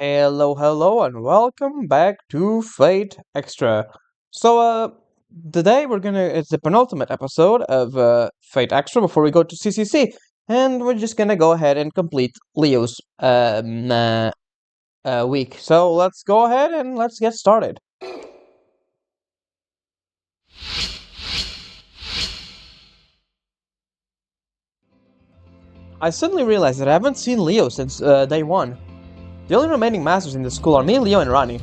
Hello, and welcome back to Fate Extra. Today it's the penultimate episode of Fate Extra before we go to CCC, and we're just gonna go ahead and complete Leo's week. So let's go ahead and let's get started. I suddenly realized that I haven't seen Leo since day one. The only remaining masters in the school are me, Leo, and Rani.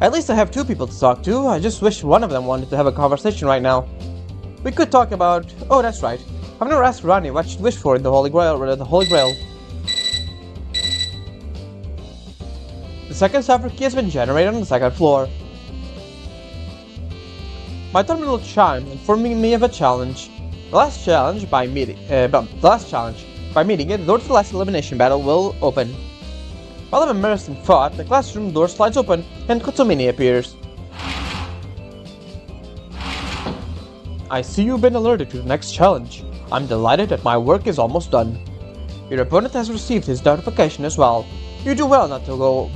At least I have two people to talk to. I just wish one of them wanted to have a conversation right now. We could talk about... Oh, that's right. I've never asked Rani what she'd wish for in the Holy Grail. The second cipher key has been generated on the second floor. My terminal chimed, informing me of a challenge. The last challenge, by meeting it, the door to the last elimination battle will open. While I'm immersed in thought, the classroom door slides open and Kotsumini appears. I see you've been alerted to the next challenge. I'm delighted that my work is almost done. Your opponent has received his notification as well. You do well not to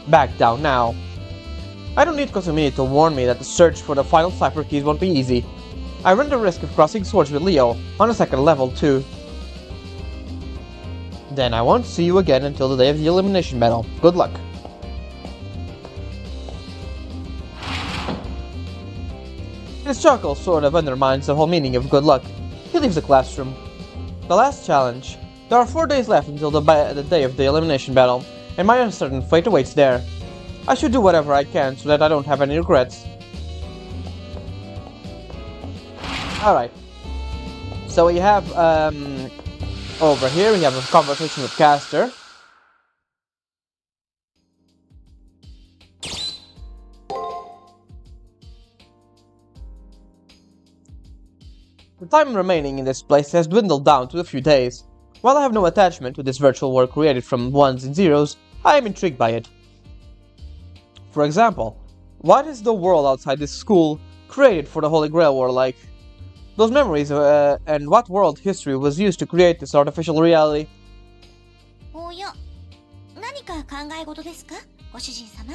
back down now. I don't need Kotsumini to warn me that the search for the final cipher keys won't be easy. I run the risk of crossing swords with Leo on the second level too. Then I won't see you again until the day of the elimination battle. Good luck. His chuckle sort of undermines the whole meaning of good luck. He leaves the classroom. The last challenge. There are 4 days left until the day of the elimination battle, and my uncertain fate awaits there. I should do whatever I can so that I don't have any regrets. Alright. So we have, over here we have a conversation with Caster. The time remaining in this place has dwindled down to a few days. While I have no attachment to this virtual world created from ones and zeros, I am intrigued by it. For example, what is the world outside this school created for the Holy Grail War like? Those memories and what world history was used to create this artificial reality? おや、何か考え事ですか、ご主人様。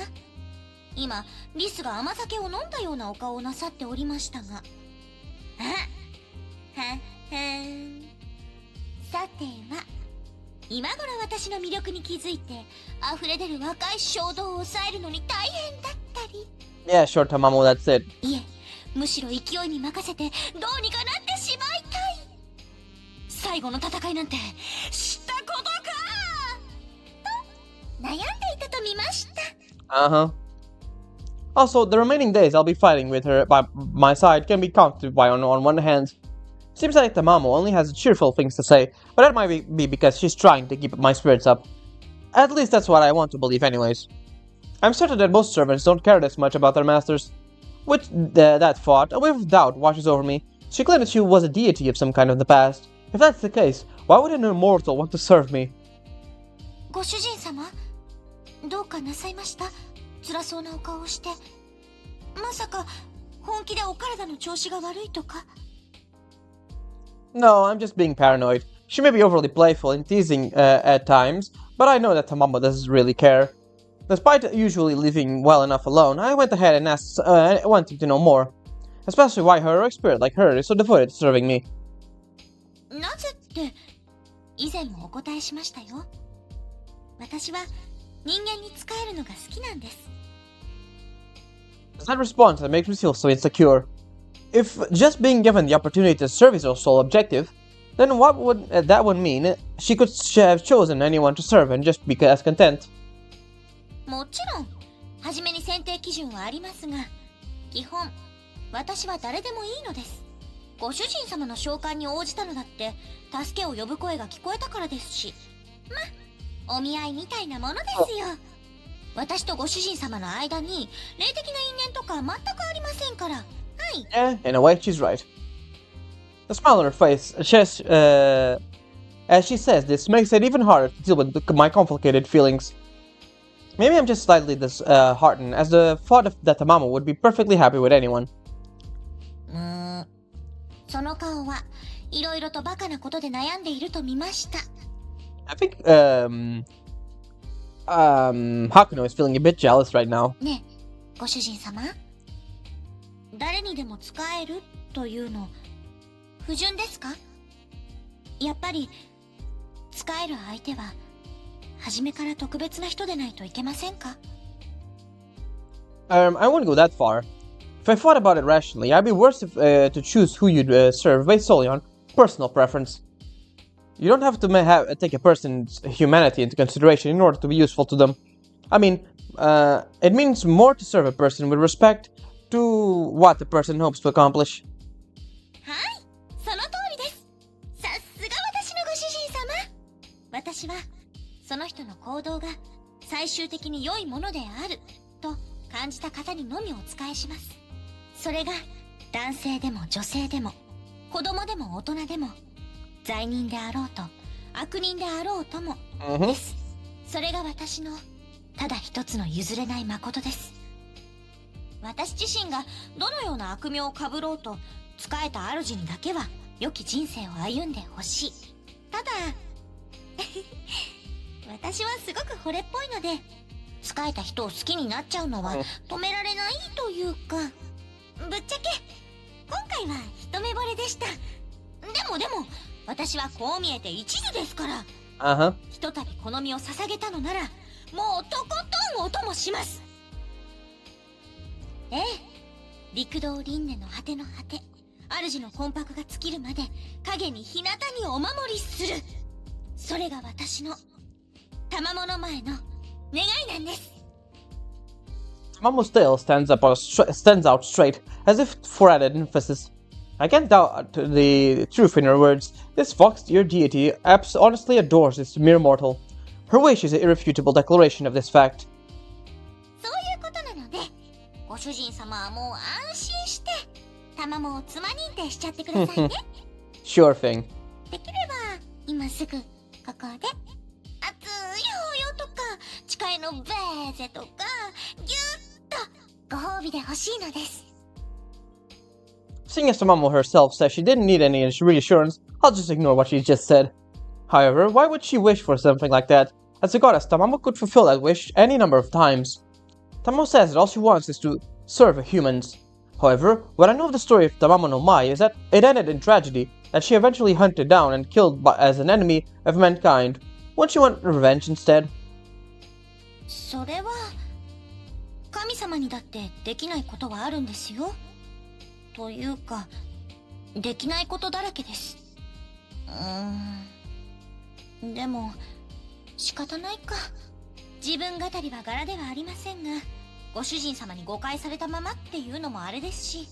今、リスが甘酒を飲んだようなお顔をなさっておりましたが。さては、今頃私の魅力に気づいて、溢れ出る若い衝動を抑えるのに大変だったり。Yeah, sure, Tamamo, that's it. いえ、むしろ勢いに任せてどうにかなってしまいたい。最後の戦いなんて知ったことかと悩んでいたと見ました。Uh-huh. Also, the remaining days I'll be fighting with her by my side can be counted by on one hand. Seems like Tamamo only has cheerful things to say, but that might be because she's trying to keep my spirits up. At least that's what I want to believe anyways. I'm certain that most servants don't care this much about their masters. With that thought, a wave of doubt washes over me. She claimed that she was a deity of some kind in the past. If that's the case, why would an immortal want to serve me? ご主人様、どうかなさいました？辛そうなお顔をして。まさか本気でお体の調子が悪いとか？ No, I'm just being paranoid. She may be overly playful and teasing at times, but I know that Tamamo doesn't really care. Despite usually leaving well enough alone, I went ahead and asked, wanting to know more. Especially why a heroic spirit like her is so devoted to serving me. なぜって以前もお答えしましたよ。私は人間に仕えるのが好きなんです。 It's that response that makes me feel so insecure. If just being given the opportunity to serve is her sole objective, then what would that would mean? She could have chosen anyone to serve and just be as content. もちろん、初めに選定基準はありますが、基本、私は誰でもいいのです。ご主人様の召喚に応じたのだって、助けを呼ぶ声が聞こえたからですし、お見合いみたいなものですよ。私とご主人様の間に、霊的な因縁とか全くありませんから。はい。Yeah, in a way, she's right. The smile on her face, as she says this, makes it even harder to deal with my complicated feelings. Maybe I'm just slightly disheartened, as the thought that Tamamo would be perfectly happy with anyone. その顔はいろいろとバカなことで悩んでいると見ました。I think, Hakuno is feeling a bit jealous right now. ねえ、ご主人様。誰にでも使えるというの、不純ですか？やっぱり、使える相手は、初めから特別な人でないといけませんか？ I wouldn't go that far. If I thought about it rationally, I'd be worse if, to choose who you'd serve based solely on personal preference. You don't have to take a person's humanity into consideration in order to be useful to them. I mean, it means more to serve a person with respect to what the person hopes to accomplish. はい、その通りです。さすが私のご主人様。私は、その人の行動が最終的に良いものであると感じた方にのみお仕えします。それが男性でも女性でも子供でも大人でも罪人であろうと悪人であろうともです。それが私のただ一つの譲れない誠です。私自身がどのような悪名をかぶろうと仕えた主にだけは良き人生を歩んでほしい。ただ私はすごく惚れっぽいので仕えた人を好きになっちゃうのは止められないというか、ぶっちゃけ今回は一目惚れでした。でも私はこう見えて一途ですから、ひとたびこの身を捧げたのならもうとことんお供します。ええ、陸道輪廻の果ての果て、主の魂魄が尽きるまで影に日向にお守りする。それが私の賜物前の願いなんです。Tamamo's tail stands out straight, as if for added emphasis. I can't doubt the truth in her words. This fox-eared deity honestly adores this mere mortal. Her wish is an irrefutable declaration of this fact. そういうことなので、ご主人様はもう安心して、卵を妻認定しちゃってくださいね。Sure thing. できれば、今すぐ、ここで、熱い抱擁とか、誓いのベーゼとか、ぎゅっと、ご褒美で欲しいのです。Seeing as Tamamo herself says she didn't need any reassurance, I'll just ignore what she just said. However, why would she wish for something like that? As a goddess, Tamamo could fulfill that wish any number of times. Tamamo says that all she wants is to serve humans. However, what I know of the story of Tamamo no Mai is that it ended in tragedy, that she eventually hunted down and killed as an enemy of mankind. Wouldn't she want revenge instead? それは、神様にだってできないことはあるんですよ。というか、できないことだらけです。でも、仕方ないか。自分語りは柄ではありませんが、ご主人様に誤解されたままっていうのもあれですし、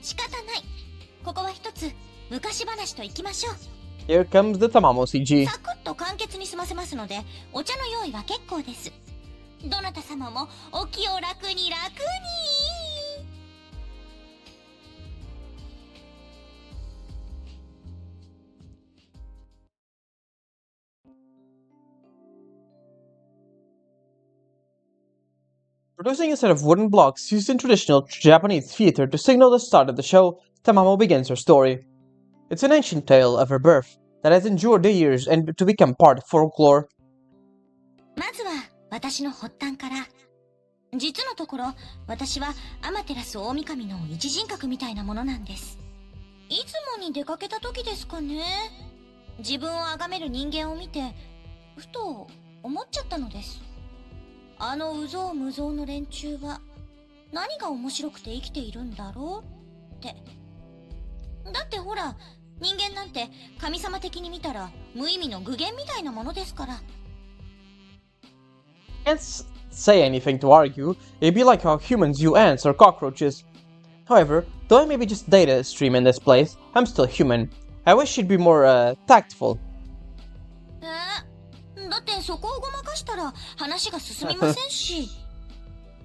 仕方ない。ここは一つ、昔話といきましょう。Here comes the Tamamo CG. サクッと簡潔に済ませますので、お茶の用意は結構です。どなた様もお気を楽に楽に。Producing a set of wooden blocks used in traditional Japanese theater to signal the start of the show, Tamamo begins her story. It's an ancient tale of her birth that has endured the years and to become part of folklore. まずは私の発端から。実のところ、私はアマテラス大神の一人格みたいなものなんです。いつもに出かけた時ですかね。自分を崇める人間を見て、ふと思っちゃったのです。あのうぞうむぞうの連中は何が面白くて生きているんだろうって。だってほら、人間なんて神様的に見たら無意味の具現みたいなものですから。Can't say anything to argue. It'd be like how humans view ants or cockroaches. However, though I may be just data stream in this place, I'm still human. I wish she'd be more, tactful. だってそこをごまかしたら話が進みませんし。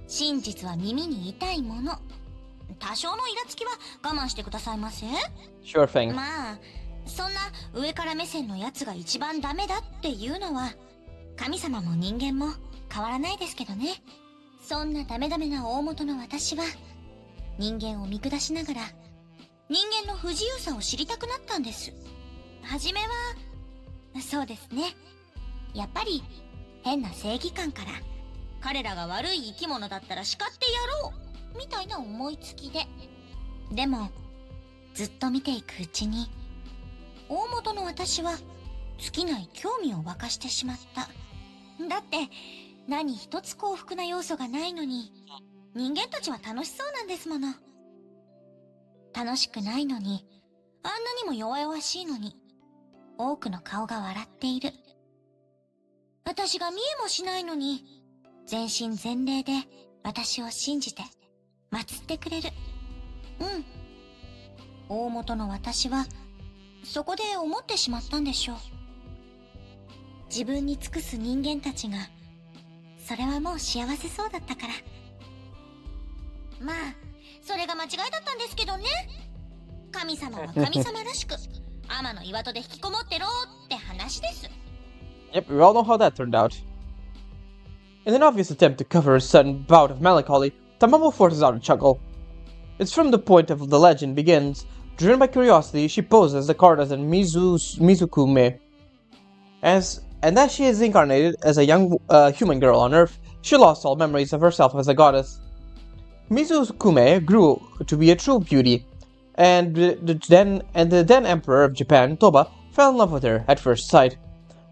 真実は耳に痛いもの。多少のイラつきは我慢してくださいませ。Sure thing. まあ、そんな上から目線のやつが一番ダメだっていうのは、神様も人間も変わらないですけどね。そんなダメダメな大元の私は、人間を見下しながら、人間の不自由さを知りたくなったんです。はじめは、そうですね。やっぱり、変な正義感から、彼らが悪い生き物だったら叱ってやろうみたいな思いつきで。でもずっと見ていくうちに、大元の私は尽きない興味を沸かしてしまった。だって何一つ幸福な要素がないのに、人間たちは楽しそうなんですもの。楽しくないのに、あんなにも弱々しいのに、多くの顔が笑っている。私が見えもしないのに、全身全霊で私を信じて祀ってくれる。大元の私はそこで思ってしまったんでしょう。自分に尽くす人間たちが、それはもう幸せそうだったから。まあそれが間違いだったんですけどね。神様は神様らしく天の岩戸で引きこもってろって話です。 Yep, we all know how that turned out. In an obvious attempt to cover a sudden bout of melancholy, Tamamo forces out a chuckle. It's from the point of the legend begins. Driven by curiosity, she poses the courtesan Mizukume. As she is incarnated as a young human girl on Earth, she lost all memories of herself as a goddess. Mizukume grew to be a true beauty, and the then Emperor of Japan, Toba, fell in love with her at first sight.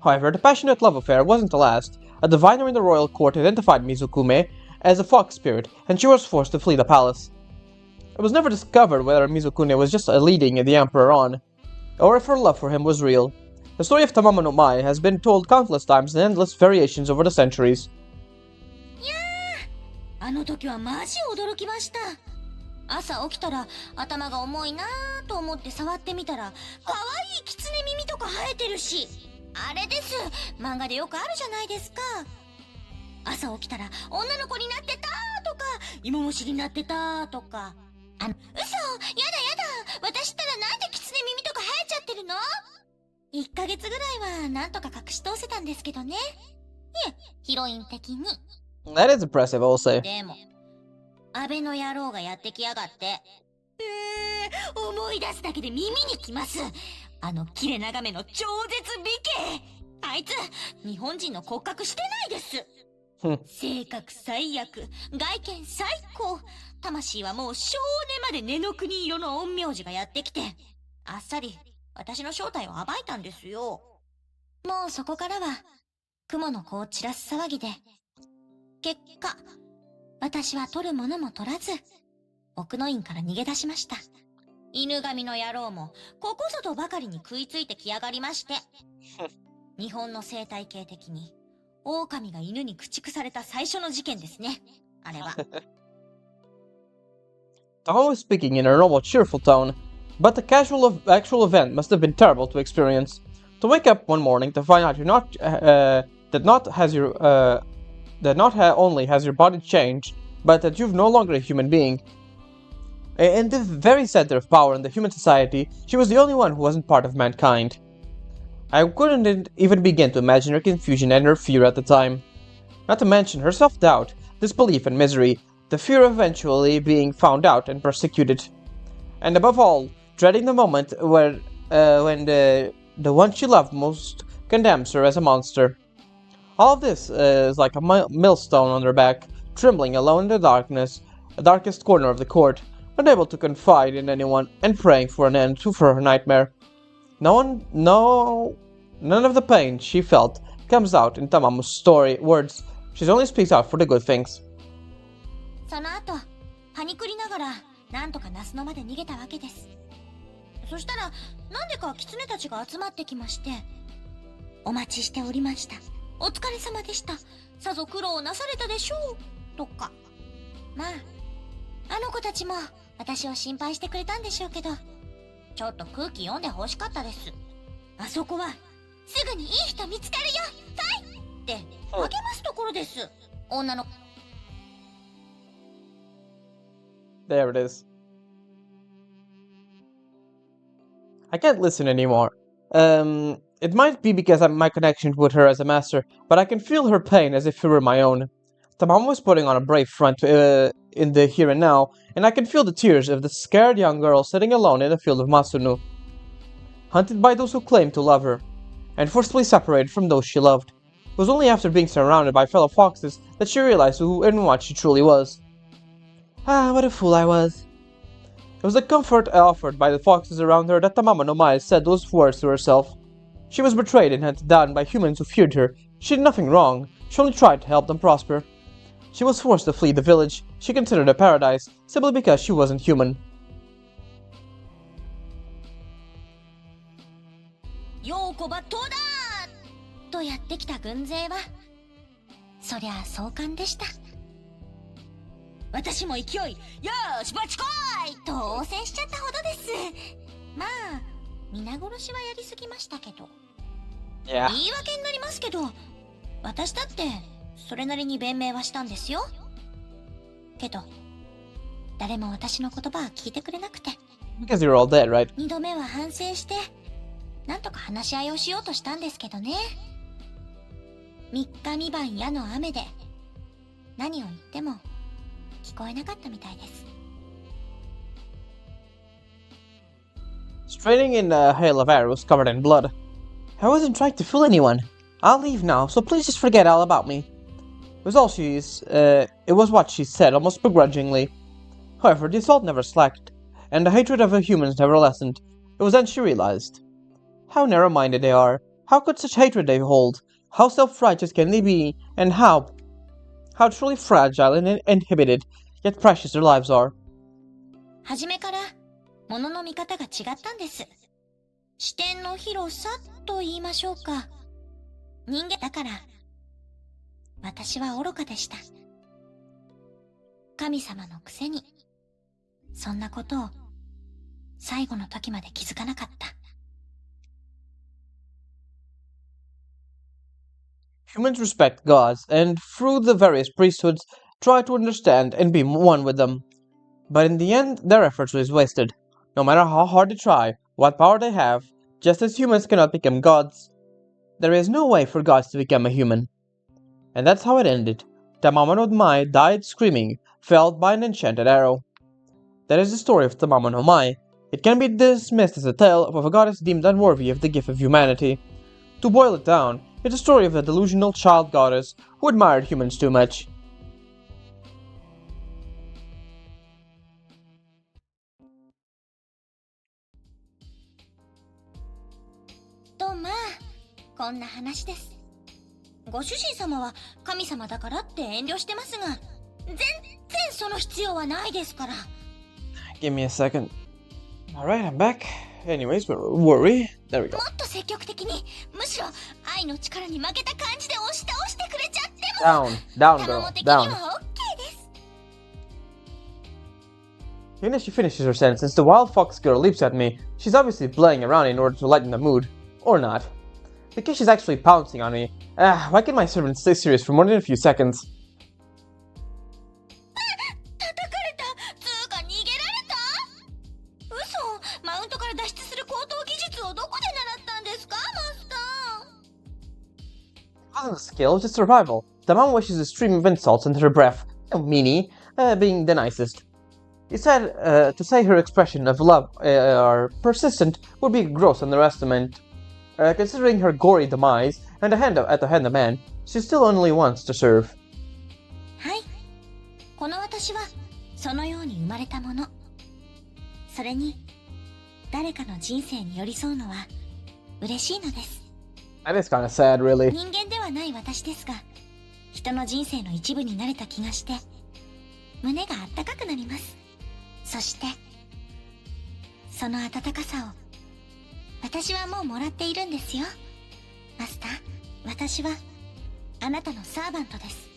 However, the passionate love affair wasn't to last. A diviner in the royal court identified Mizukume as a fox spirit, and she was forced to flee the palace. It was never discovered whether Mizukume was just leading the emperor on, or if her love for him was real. The story of Tamamo no Mae has been told countless times in endless variations over the centuries. あの時はマジ驚きました。朝起きたら頭が重いなぁと思って触ってみたら、可愛い狐耳とか生えてるし、あれです、漫画でよくあるじゃないですか。朝起きたら女の子になってたとか、芋虫になってたとか。嘘、やだやだ、私ったらなんで狐耳とか生えちゃってるの。1ヶ月ぐらいはなんとか隠し通せたんですけどね。いえ、ヒロイン的に。That is impressive, I will say. でも安倍の野郎がやってきやがって、思い出すだけで耳にきます。あの切れ長めの超絶美形、あいつ日本人の骨格してないです。性格最悪、外見最高、魂はもう少年まで根の国色の陰陽師がやってきて、あっさり私の正体を暴いたんですよ。もうそこからは雲の子を散らす騒ぎで、結果私は取るものも取らず、奥の院から逃げ出しました。犬神の野郎もここぞとばかりに食いついてきやがりまして。日本の生態系的に狼が犬に駆逐された最初の事件ですね、あれは。Tamamo was speaking in her normal cheerful tone, but the actual event must have been terrible to experience. To wake up one morning to find out that not only has your body changed, but that you're no longer a human being. In the very center of power in the human society, she was the only one who wasn't part of mankind. I couldn't even begin to imagine her confusion and her fear at the time. Not to mention her self-doubt, disbelief and misery, the fear of eventually being found out and persecuted. And above all, dreading the moment when the one she loved most condemns her as a monster. All of this is like a millstone on her back, trembling alone in the darkest corner of the court, unable to confide in anyone and praying for an end to her nightmare. None of the pain she felt comes out in Tamamo's words. She only speaks out for the good things. その後、パニクりながらなんとか那須野まで逃げたわけです。そしたらなんでか狐たちが集まってきまして、お待ちしておりました、お疲れ様でした、さぞ苦労なされたでしょうとか。まああの子たちも私を心配してくれたんでしょうけど、ちょっと空気読んで欲しかったです。あそこはすぐにいい人見つかるよ、ファイって励ますところです。女の There it is. I can't listen anymore. It might be because of my connection with her as a master, but I can feel her pain as if it were my own. Tamamo was putting on a brave front in the here and now, and I can feel the tears of the scared young girl sitting alone in the field of Masuno, hunted by those who claimed to love her, and forcibly separated from those she loved. It was only after being surrounded by fellow foxes that she realized who and what she truly was. Ah, what a fool I was. It was the comfort offered by the foxes around her that Tamamo no Mae said those words to herself. She was betrayed and hunted down by humans who feared her. She did nothing wrong. She only tried to help them prosper. She was forced to flee the village she considered a paradise simply because she wasn't human. ようこばとだとやってきた軍勢は、そりゃあ壮観でした。私も勢い、よーしバチコーイと応戦しちゃったほどです。まあ、皆殺しはやりすぎましたけど。Yeah. 言い訳になりますけど、私だってそれなりに弁明はしたんですよ。けど、誰も私の言葉は聞いてくれなくて。Because you're all dead, right? 二度目は反省して、なんとか話し合いをしようとしたんですけどね。三日三晩矢の雨で、何を言っても聞こえなかったみたいです。Straining in a hail of arrows covered in blood. I wasn't trying to fool anyone. I'll leave now, so please just forget all about me. It was what she said, almost begrudgingly. However, the assault never slacked, and the hatred of the humans never lessened. It was then she realized. How narrow-minded they are. How could such hatred they hold? How self-righteous can they be? And how truly fragile and inhibited, yet precious their lives are. 初めから物の見方が違ったんです。視点の広さと言いましょうか。人間だから、私は愚かでした。神様のくせに、そんなことを最後の時まで気づかなかった。Humans respect gods, and through the various priesthoods, try to understand and be one with them. But in the end, their efforts were wasted. No matter how hard they try, what power they have, just as humans cannot become gods, there is no way for gods to become a human. And that's how it ended. Tamamo no Mae died screaming, felled by an enchanted arrow. That is the story of Tamamo no Mae. It can be dismissed as a tale of a goddess deemed unworthy of the gift of humanity. To boil it down, it's a story of a delusional child goddess who admired humans too much. とまあ、こんな話です。ご主人様は神様だからって遠慮してますが、全然その必要はないですから。Give me a second. Alright, I'm back. Anyways, don't worry. There we go. もっと積極的に、むしろ愛の力に負けた感じで押し倒してくれちゃっても。Down, 卵 girl, 的には down. OK です。Even as she finishes her sentence, the wild fox girl leaps at me. She's obviously playing around in order to lighten the mood. Or not. Because she's actually pouncing on me. Why can my servant stay serious for more than a few seconds? 叩かれたつうか逃げられた？嘘、マウントから脱出する高等技術をどこで習ったんですか、マスター？ It wasn't a skill, just survival. The mom wishes a stream of insults into her breath. Oh, meanie, being the nicest. He said to say her expression of love are persistent would be a gross underestimate. Considering her gory demise and at the hand of man, she still only wants to serve. はい。この私はそのように生まれたもの。それに誰かの人生に寄り添うのは嬉しいのです。That is kind of sad, really. 人間ではない私ですが、人の人生の一部になれた気がして胸があったかくなります。そしてその温かさを私はもうもらっているんですよ。マスター、私はあなたのサーバントです。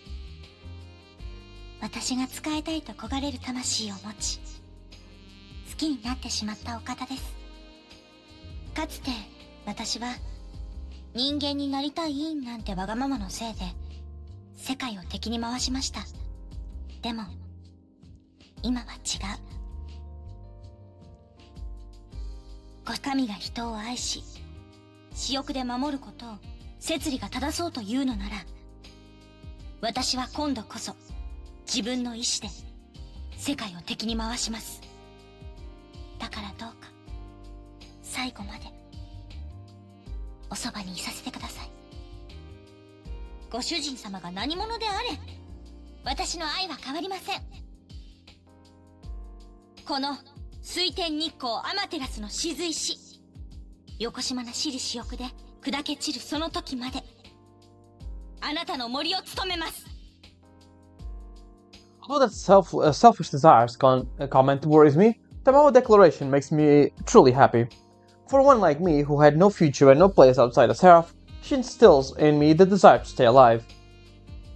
私が仕えたいと焦がれる魂を持ち、好きになってしまったお方です。かつて私は人間になりたいなんてわがままのせいで世界を敵に回しました。でも今は違う。神が人を愛し、私欲で守ることを摂理が正そうというのなら、私は今度こそ自分の意志で世界を敵に回します。だからどうか最後までおそばにいさせてください。ご主人様が何者であれ、私の愛は変わりません。この水天日光アマテラスの雫石、横島な私利私欲で砕け散るその時まで、あなたの森を務めます。Although that selfish desires comment worries me, the Mao declaration makes me truly happy. For one like me, who had no future and no place outside the Seraph, she instills in me the desire to stay alive.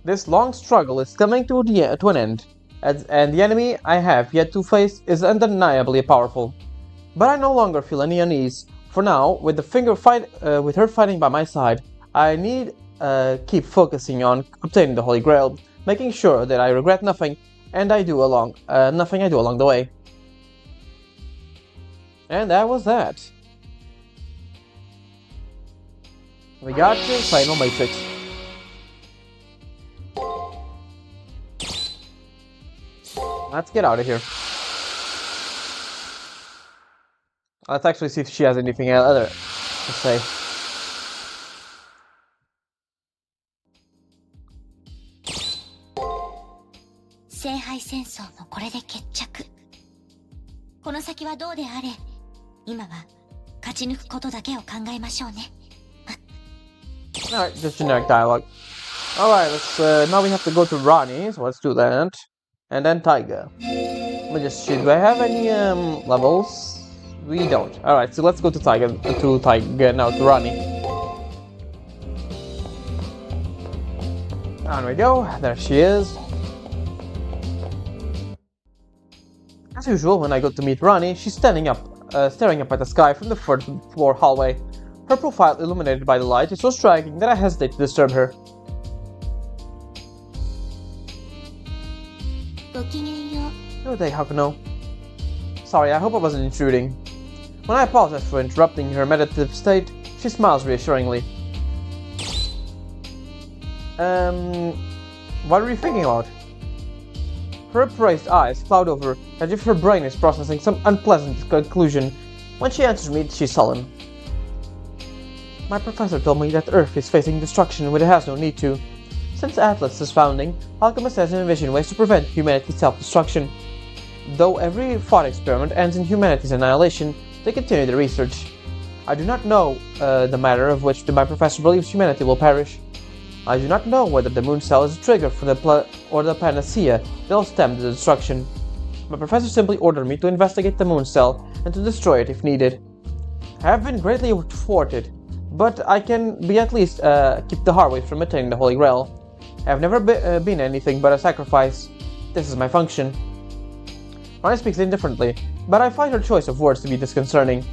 This long struggle is coming to an end, and the enemy I have yet to face is undeniably powerful. But I no longer feel any unease. For now, with with her fighting by my side, I need keep focusing on obtaining the Holy Grail, making sure that I regret nothing I do along the way. And that was that. We got to Final Matrix. Let's get out of here. Let's actually see if she has anything other to say. 聖杯戦争もこれで決着。この先はどうであれ、今は勝ち抜くことだけを考えましょうね。Alright, just generic dialogue. Alright, now we have to go to Ronnie, so let's do that. And then Taiga. Let me just see, do I have any levels? We don't. Alright, so let's go to Taiga now, to Ronnie. On we go, there she is. As usual, when I go to meet Ronnie, she's staring up at the sky from the first floor hallway. Her profile, illuminated by the light, is so striking that I hesitate to disturb her. Good day, Hakuno. Sorry, I hope I wasn't intruding. When I apologize for interrupting her meditative state, she smiles reassuringly. What are you thinking about? Her upraised eyes cloud over as if her brain is processing some unpleasant conclusion. When she answers me, she's sullen. My professor told me that Earth is facing destruction when it has no need to. Since Atlas' founding, alchemists have envisioned ways to prevent humanity's self-destruction. Though every thought experiment ends in humanity's annihilation, they continue their research. I do not know the matter of which my professor believes humanity will perish. I do not know whether the moon cell is a trigger for the panacea that will stem the destruction. My professor simply ordered me to investigate the moon cell and to destroy it if needed. I have been greatly thwarted, but I can at least keep the Heartwave from attaining the Holy Grail. I have never been anything but a sacrifice. This is my function. Ronnie speaks indifferently, but I find her choice of words to be disconcerting.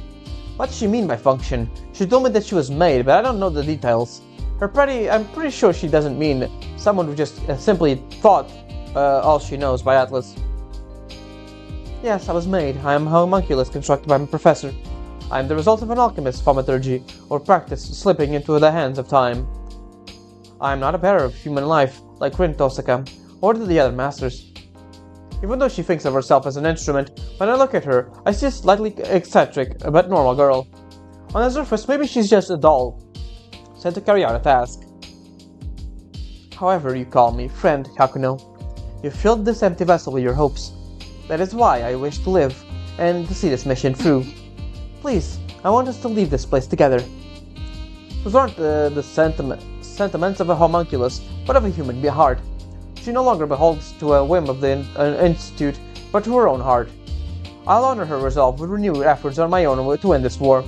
What does she mean by function? She told me that she was made, but I don't know the details. I'm pretty sure she doesn't mean someone who just simply thought all she knows by Atlas. Yes, I was made. I am a homunculus constructed by my professor. I am the result of an alchemist's thaumaturgy, or practice slipping into the hands of time. I am not a bearer of human life, like Rin Tosaka, or the other masters. Even though she thinks of herself as an instrument, when I look at her, I see a slightly eccentric but normal girl. On the surface, maybe she's just a doll, sent to carry out a task. However you call me, friend Hakuno, you filled this empty vessel with your hopes. That is why I wish to live, and to see this mission through. Please, I want us to leave this place together. Those aren't the sentiments of a homunculus, but of a human heart. She no longer beholds to a whim of the Institute, but to her own heart. I'll honor her resolve with renewed efforts on my own to end this war.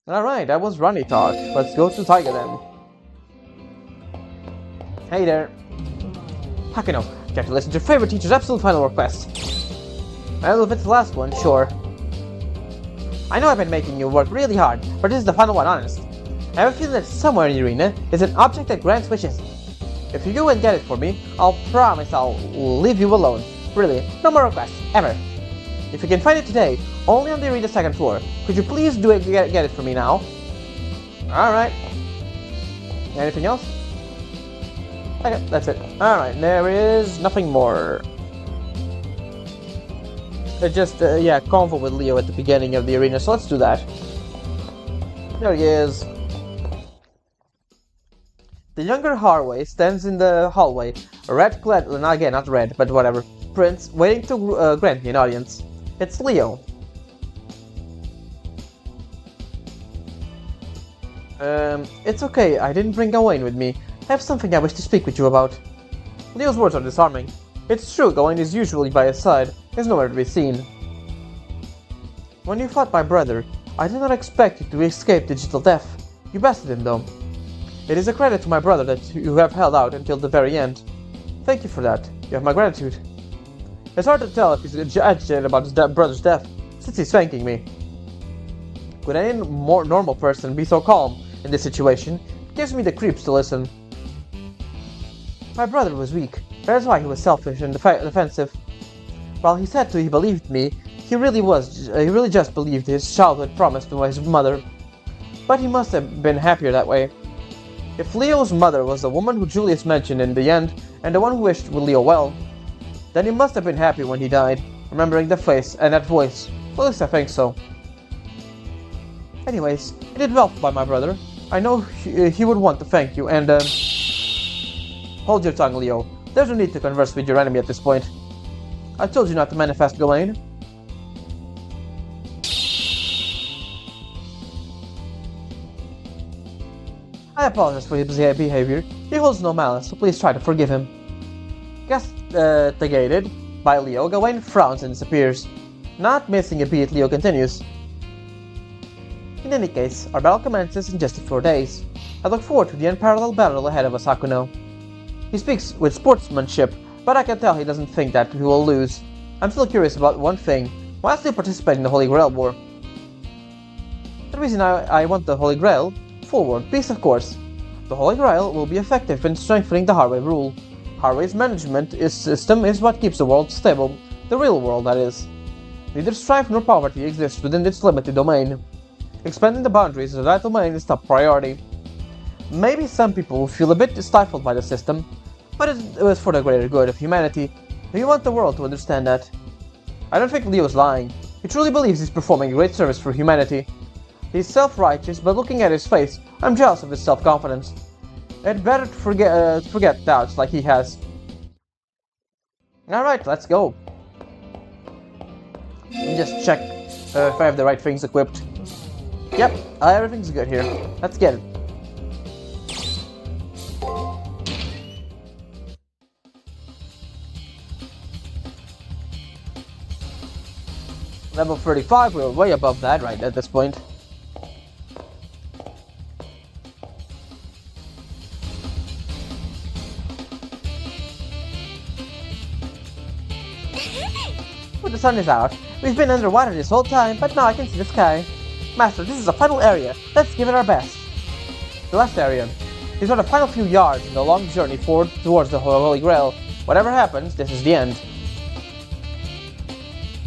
Alright, that was Ronnie talk. Let's go to Taiga then. Hey there. Hakuno, care to listen to your favorite teacher's absolute final request? Well, if it's the last one, sure. I know I've been making you work really hard, but this is the final one, honest. I have a feeling that somewhere in the arena is an object that grants wishes. If you go and get it for me, I'll promise I'll leave you alone. Really, no more requests, ever. If you can find it today, only on the arena's second floor, could you please get it for me now? Alright. Anything else? Okay, that's it. Alright, there is nothing more. Just, convo with Leo at the beginning of the arena, so let's do that. There he is. The younger Harway stands in the hallway, a red-clad, again not red, but whatever, prince waiting to grant me an audience. It's Leo. It's okay, I didn't bring Gawain with me. I have something I wish to speak with you about. Leo's words are disarming. It's true, Gawain is usually by his side. He's nowhere to be seen. When you fought my brother, I did not expect you to escape digital death. You bested him, though. It is a credit to my brother that you have held out until the very end. Thank you for that. You have my gratitude. It's hard to tell if he's agitated about his brother's death, since he's thanking me. Could any more normal person be so calm in this situation? It gives me the creeps to listen. My brother was weak. That is why he was selfish and defensive. While he said he believed me, he really just believed his childhood promise to his mother. But he must have been happier that way. If Leo's mother was the woman who Julius mentioned in the end, and the one who wished Leo well, then he must have been happy when he died, remembering the face and that voice. Well, at least I think so. Anyways, you did well by my brother. I know he would want to thank you, and hold your tongue, Leo. There's no need to converse with your enemy at this point. I told you not to manifest Gawain. I apologize for his behavior. He holds no malice, so please try to forgive him. Castigated by Leo, Gawain frowns and disappears. Not missing a beat, Leo continues. In any case, our battle commences in just 4 days. I look forward to the unparalleled battle ahead of us, Hakuno. He speaks with sportsmanship, but I can tell he doesn't think that we will lose. I'm still curious about one thing. Why still participate in the Holy Grail War? The reason I want the Holy Grail? Forward, peace of course. The Holy Grail will be effective in strengthening the Harway rule. Harway's management system is what keeps the world stable. The real world, that is. Neither strife nor poverty exists within its limited domain. Expanding the boundaries of that domain is top priority. Maybe some people will feel a bit stifled by the system, but it was for the greater good of humanity. We want the world to understand that. I don't think Leo's lying. He truly believes he's performing a great service for humanity. He's self-righteous, but looking at his face, I'm jealous of his self-confidence. I'd better forget doubts like he has. Alright, let's go. Let me just check if I have the right things equipped. Yep, everything's good here. Let's get it. Level 35, we're way above that right at this point. The sun is out. We've been underwater this whole time, but now I can see the sky. Master, this is the final area. Let's give it our best. The last area. These are the final few yards in the long journey forward towards the Holy Grail. Whatever happens, this is the end.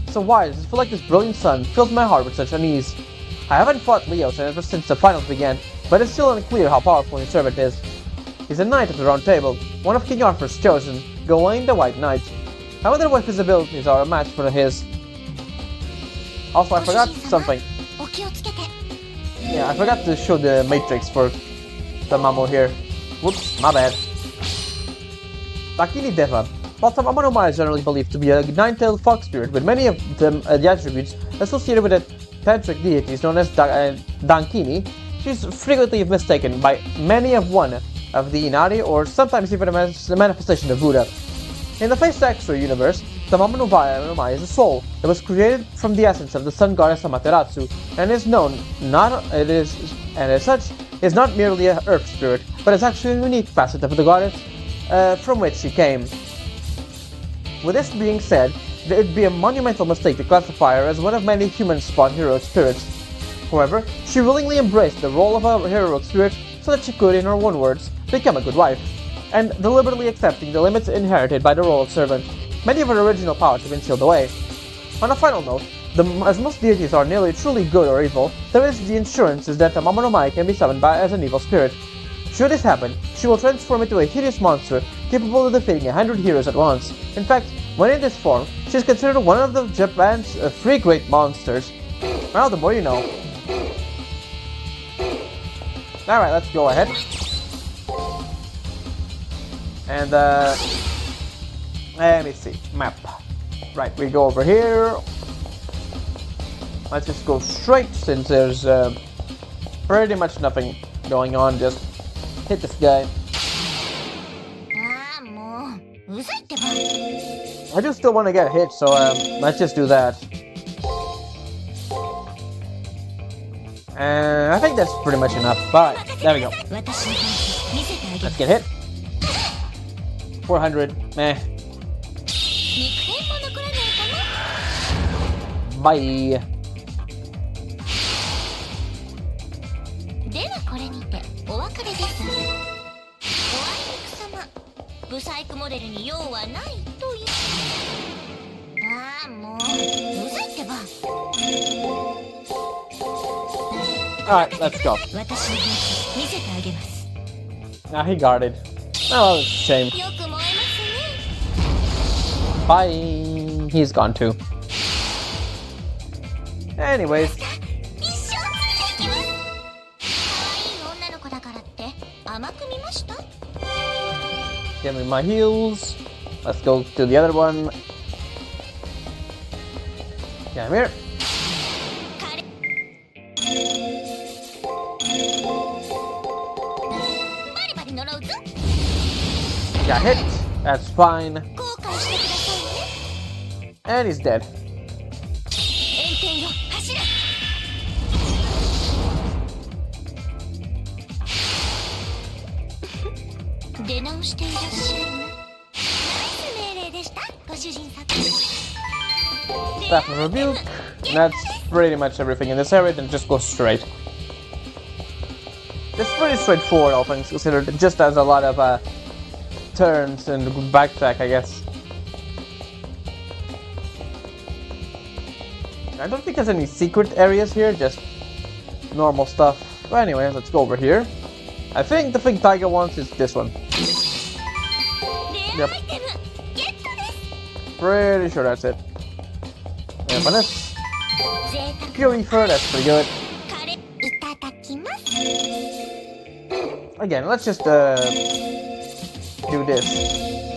So why does it feel like this brilliant sun fills my heart with such unease? I haven't fought Leo ever since the finals began, but it's still unclear how powerful his servant is. He's a knight of the Round Table, one of King Arthur's chosen, Gawain the White Knight. I wonder if his abilities are a match for his. Also, I forgot something. Yeah, I forgot to show the matrix for the Mamo here. Whoops, my bad. Dakini Deva. While Tamamano is generally believed to be a nine-tailed fox spirit with many of the attributes associated with the tantric deities known as Dankini, she's frequently mistaken by many of one of the Inari or sometimes even a manifestation of Buddha. In the Face Extra universe, Tamamano is a soul that was created from the essence of the sun goddess Amaterasu and is known as such is not merely an earth spirit, but is actually a unique facet of the goddess from which she came. With this being said, it would be a monumental mistake to classify her as one of many human-spawned heroic spirits. However, she willingly embraced the role of a heroic spirit so that she could, in her own words, become a good wife, and deliberately accepting the limits inherited by the role of servant. Many of her original powers have been sealed away. On a final note, as most deities are nearly truly good or evil, there is the assurances that Tamamano can be summoned as an evil spirit. Should this happen, she will transform into a hideous monster capable of defeating 100 heroes at once. In fact, when in this form, she is considered one of Japan's 3 great monsters. Well, the more you know. Alright, let's go ahead. And let me see, map. Right, we go over here. Let's just go straight since there's pretty much nothing going on. Just hit this guy. ああ、もう、うざいってば。 I just still want to get hit, so let's just do that. And I think that's pretty much enough. Alright, there we go. 私の本気見せてあげ Let's る。 get hit. 400. Meh. 肉片も残らないか Bye. な。ではこれにてお別れです。おあいにく様、ブサイクモデルに用はないという。ああ、もう、うざいってば。 Alright, let's go. 私の本気見せてあげます。 Now he guarded. Oh, it's a shame. よく燃えますね。 Bye. He's gone too. Anyways, 一生ついていきます。可愛い女の子だからって甘く見ました？ give me my heals. Let's go to the other one. Yeah, I'm here. 彼バリバリ呪うぞ。 Got hit. That's fine. 後悔してくださいね。 And he's dead. 炎天よ、走れ。出直していらっしゃいな。ナイス命令でした、ご主人様。 Staff of Rebuke. And that's pretty much everything in this area. Then just go straight. It's pretty straightforward, all things considered. It just has a lot of turns and backtrack, I guess. I don't think there's any secret areas here, just normal stuff. But anyways, let's go over here. I think the thing Tiger wants is this one. レアアイテムゲットです。 Pretty sure that's it. Yeah, but that's 贅沢 Fury Fur, that's pretty good. カレーいただきます。 Again, let's just do this.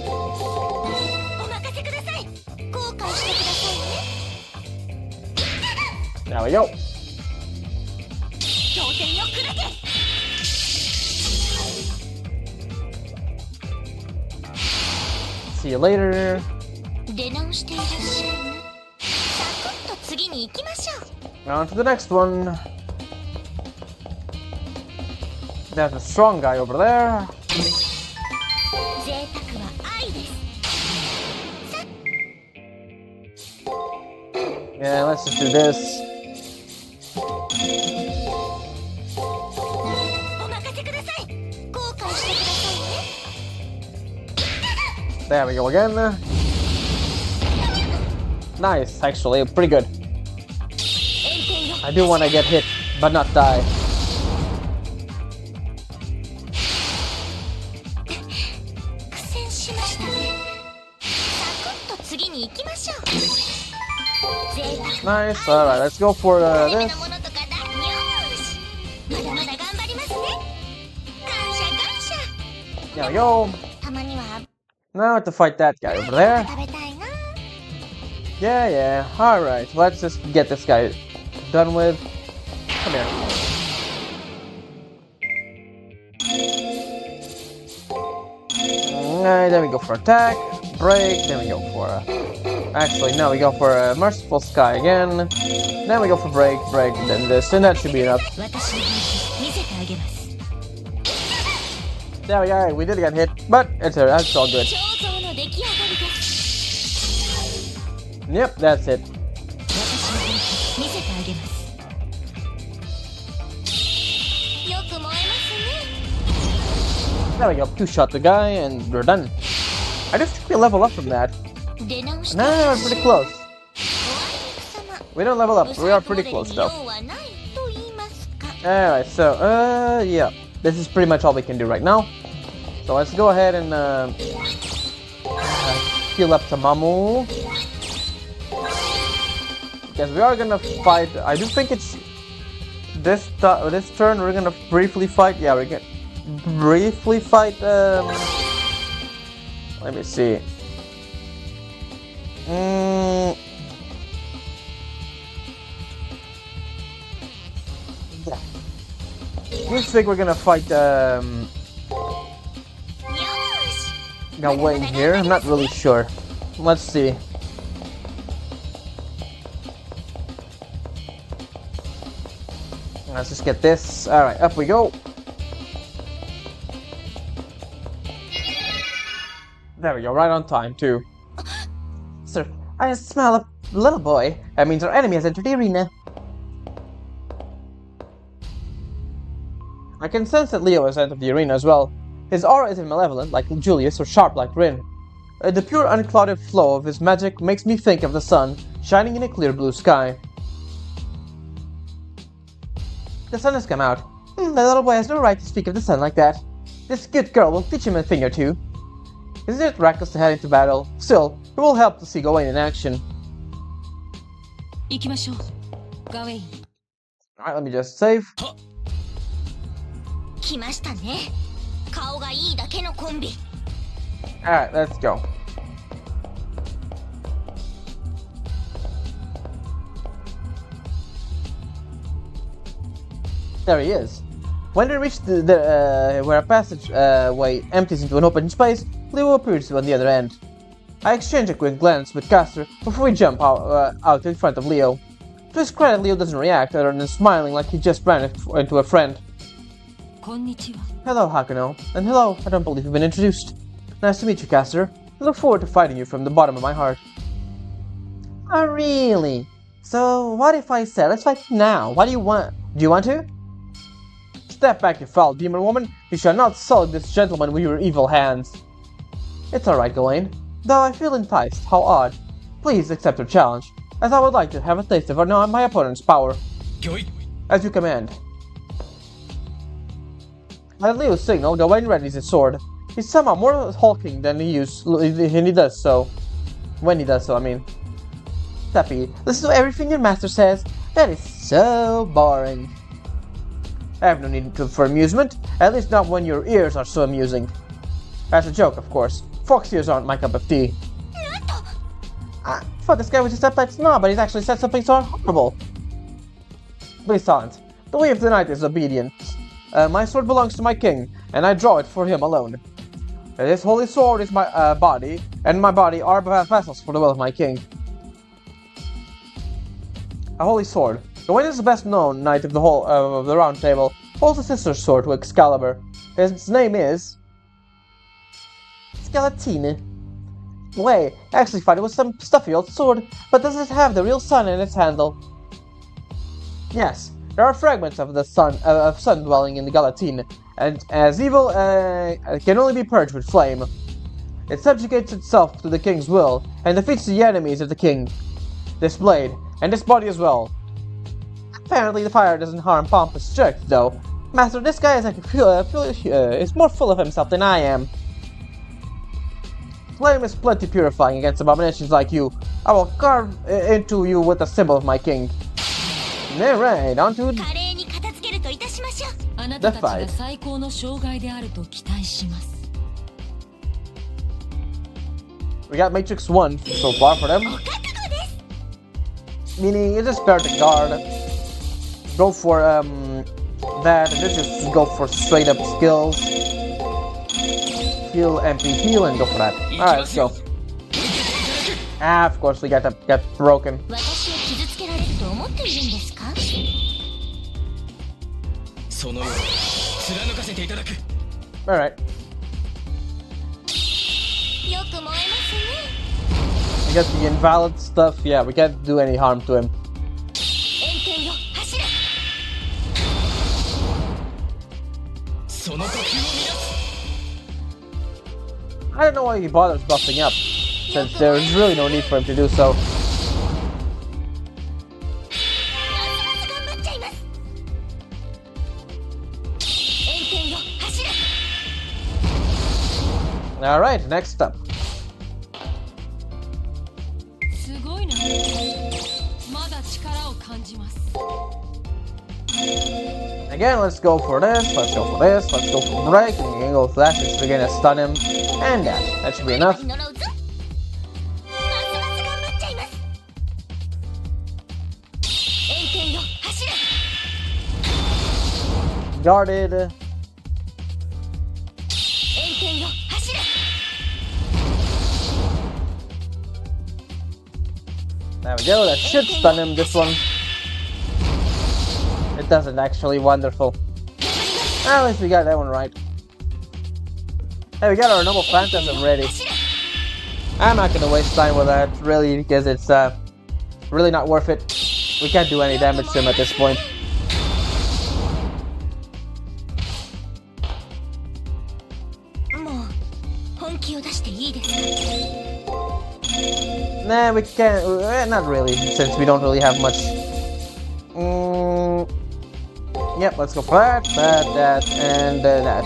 お任せください。後悔してくださいね。 There we go. 挑戦よ、砕け。 See you later. 出直していらっしゃいな。サクッと次に行きましょう。 On to the next one. There's a strong guy over there. 贅沢は愛です。 Yeah, let's just do this. お任せください。後悔してくださいね。 There we go again. Nice, actually, pretty good. 炎天よ。 I do want to get hit, but not die. 苦戦しましたね。サクッと次に行きましょう。贅沢 Nice, alright, let's go for 派手 this. なものとかだ。よーし。まだまだ頑張りますね。感謝感謝。 There we go. たまには Now to fight that guy over there. 食べたいな。 Yeah, yeah. Alright, let's just get this guy done with. Come here. Alright, then we go for attack, break, then we go for actually, no, we go for a merciful sky again. Then we go for break, break, and then this, and that should be enough. 私の本気見せてあげます。 There we go, we did get hit, but it's all good. 彫像の出来上がりです。 Yep, that's it. 私の本気見せてあげます。よく燃えますね。 There we go, two-shot the guy, and we're done. I just think we level up from that. 出直して No, we're pretty close. おあいにく様。 We don't level up, we are pretty close though. 用はないと言いますか。 Alright, so, yeah. This is pretty much all we can do right now. So let's go ahead and, heal up Tamamu. Because we are gonna fight, I do think it's this turn we're gonna briefly fight, yeah, we can briefly fight, Let me see. Yeah. You think we're gonna fight Gawain here? I'm not really sure. Let's see. Let's just get this. Alright, up we go. There we go, right on time too. Sir, I smell a little boy. That means our enemy has entered the arena. I can sense that Leo has entered the arena as well. His aura isn't malevolent like Julius or sharp like Rin. The pure unclouded flow of his magic makes me think of the sun shining in a clear blue sky. The sun has come out. The little boy has no right to speak of the sun like that. This good girl will teach him a thing or two. Isn't it reckless to head into battle? Still, it will help to see Gawain in action. Alright, let me just save. Alright, let's go. There he is. When they reach where a passageway empties into an open space, Leo appears on the other end. I exchange a quick glance with Caster before we jump out in front of Leo. To his credit, Leo doesn't react other than smiling like he just ran into a friend. Hello, Hakuno. And hello, I don't believe you've been introduced. Nice to meet you, Caster. I look forward to fighting you from the bottom of my heart. Oh, really? So, what if I said, let's fight now? What do you want? Do you want to? Step back, you foul demon woman. You shall not sully this gentleman with your evil hands. It's alright, Gawain. Though I feel enticed. How odd. Please accept your challenge, as I would like to have a taste of my opponent's power. As you command. At Leo's signal, Gawain readies his sword. He's somehow more hulking than he does so. When he does so, I mean. Tappy, listen to everything your master says. That is so boring. I have no need for amusement, at least not when your ears are so amusing. That's a joke, of course. Fox ears aren't my cup of tea. I thought this guy was just a pet snob, but he's actually said something so horrible. Be silent. The way of the night is obedience. My sword belongs to my king, and I draw it for him alone. This holy sword is my body, and my body are vessels for the will of my king. A holy sword. Gawain is the best known knight of the Round Table, holds a sister sword to Excalibur. His name is Skeletine. Wait, I actually thought it was some stuffy old sword, but does it have the real sun in its handle? Yes, there are fragments of the sun dwelling in the Galatine, and as evil can only be purged with flame. It subjugates itself to the king's will and defeats the enemies of the king. This blade, and this body as well. Apparently the fire doesn't harm Pompous Jerk, though. Master, this guy is more full of himself than I am. Flame is plenty purifying against abominations like you. I will carve into you with the symbol of my king. Alright, on to the fight. We got Matrix 1 so far for them. Meaning you just start the guard. Go for that, and then just go for straight up skills. Heal, MP, heal, and go for that. Alright, let's go. Ah, of course we got broken. Alright. We got the invalid stuff. Yeah, we can't do any harm to him. I don't know why he bothers buffing up, since there's really no need for him to do so. Alright, next up. Again, let's go for this, let's go for this, let's go for break, and we can go for that since we're gonna stun him. And that should be enough. 乗ろうぞ。ますます頑張っちゃいます。炎天よ、走れ。 Guarded. 炎天よ、走れ。 There we go, that should stun him, this one. It doesn't actually, wonderful. At least we got that one right. Hey, we got our noble phantasm ready. I'm not gonna waste time with that, really, because it's really not worth it. We can't do any damage to him at this point. Nah, we can't. Not really, since we don't really have much. Yep, let's go for that, that, and that.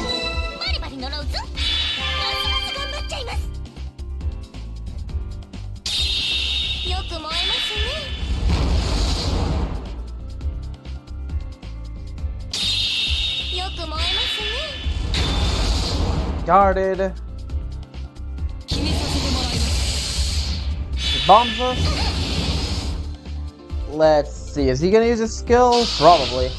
Guarded. He bombs us. Let's see, is he gonna use his skill? Probably.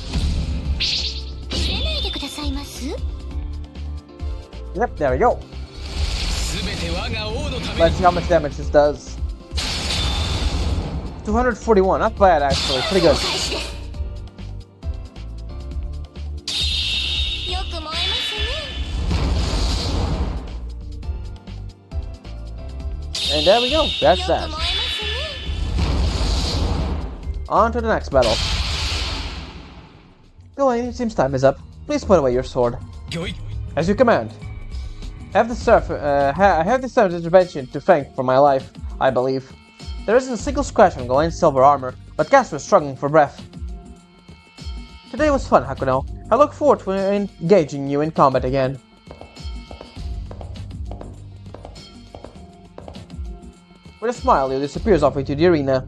Yep, there we go. Let's see how much damage this does. 241, not bad actually, pretty good. And there we go, that's that. On to the next battle. Gawain, it seems time is up. Please put away your sword. As you command. I have the servant's intervention to thank for my life, I believe. There isn't a single scratch on Gawain's silver armor, but Gaster is struggling for breath. Today was fun, Hakuno. I look forward to engaging you in combat again. With a smile, he disappears off into the arena.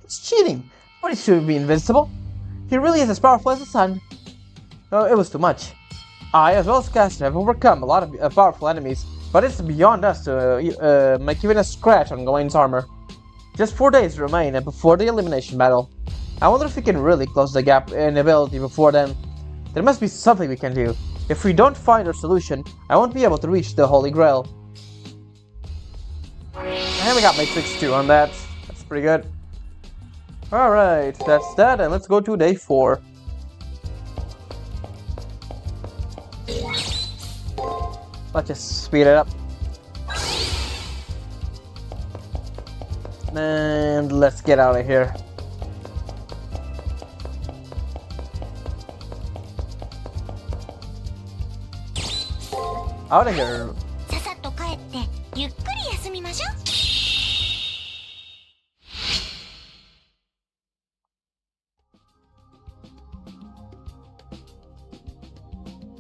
It's cheating, but he should be invincible. He really is as powerful as the sun. Oh, it was too much. I, as well as Gaster, have overcome a lot of powerful enemies, but it's beyond us to make even a scratch on Gawain's armor. Just 4 days remain before the elimination battle. I wonder if we can really close the gap in ability before then. There must be something we can do. If we don't find our solution, I won't be able to reach the Holy Grail. And we got Matrix 2 on that. That's pretty good. Alright, that's that, and let's go to day 4. Let's just speed it up. And let's get out of here. Out of here.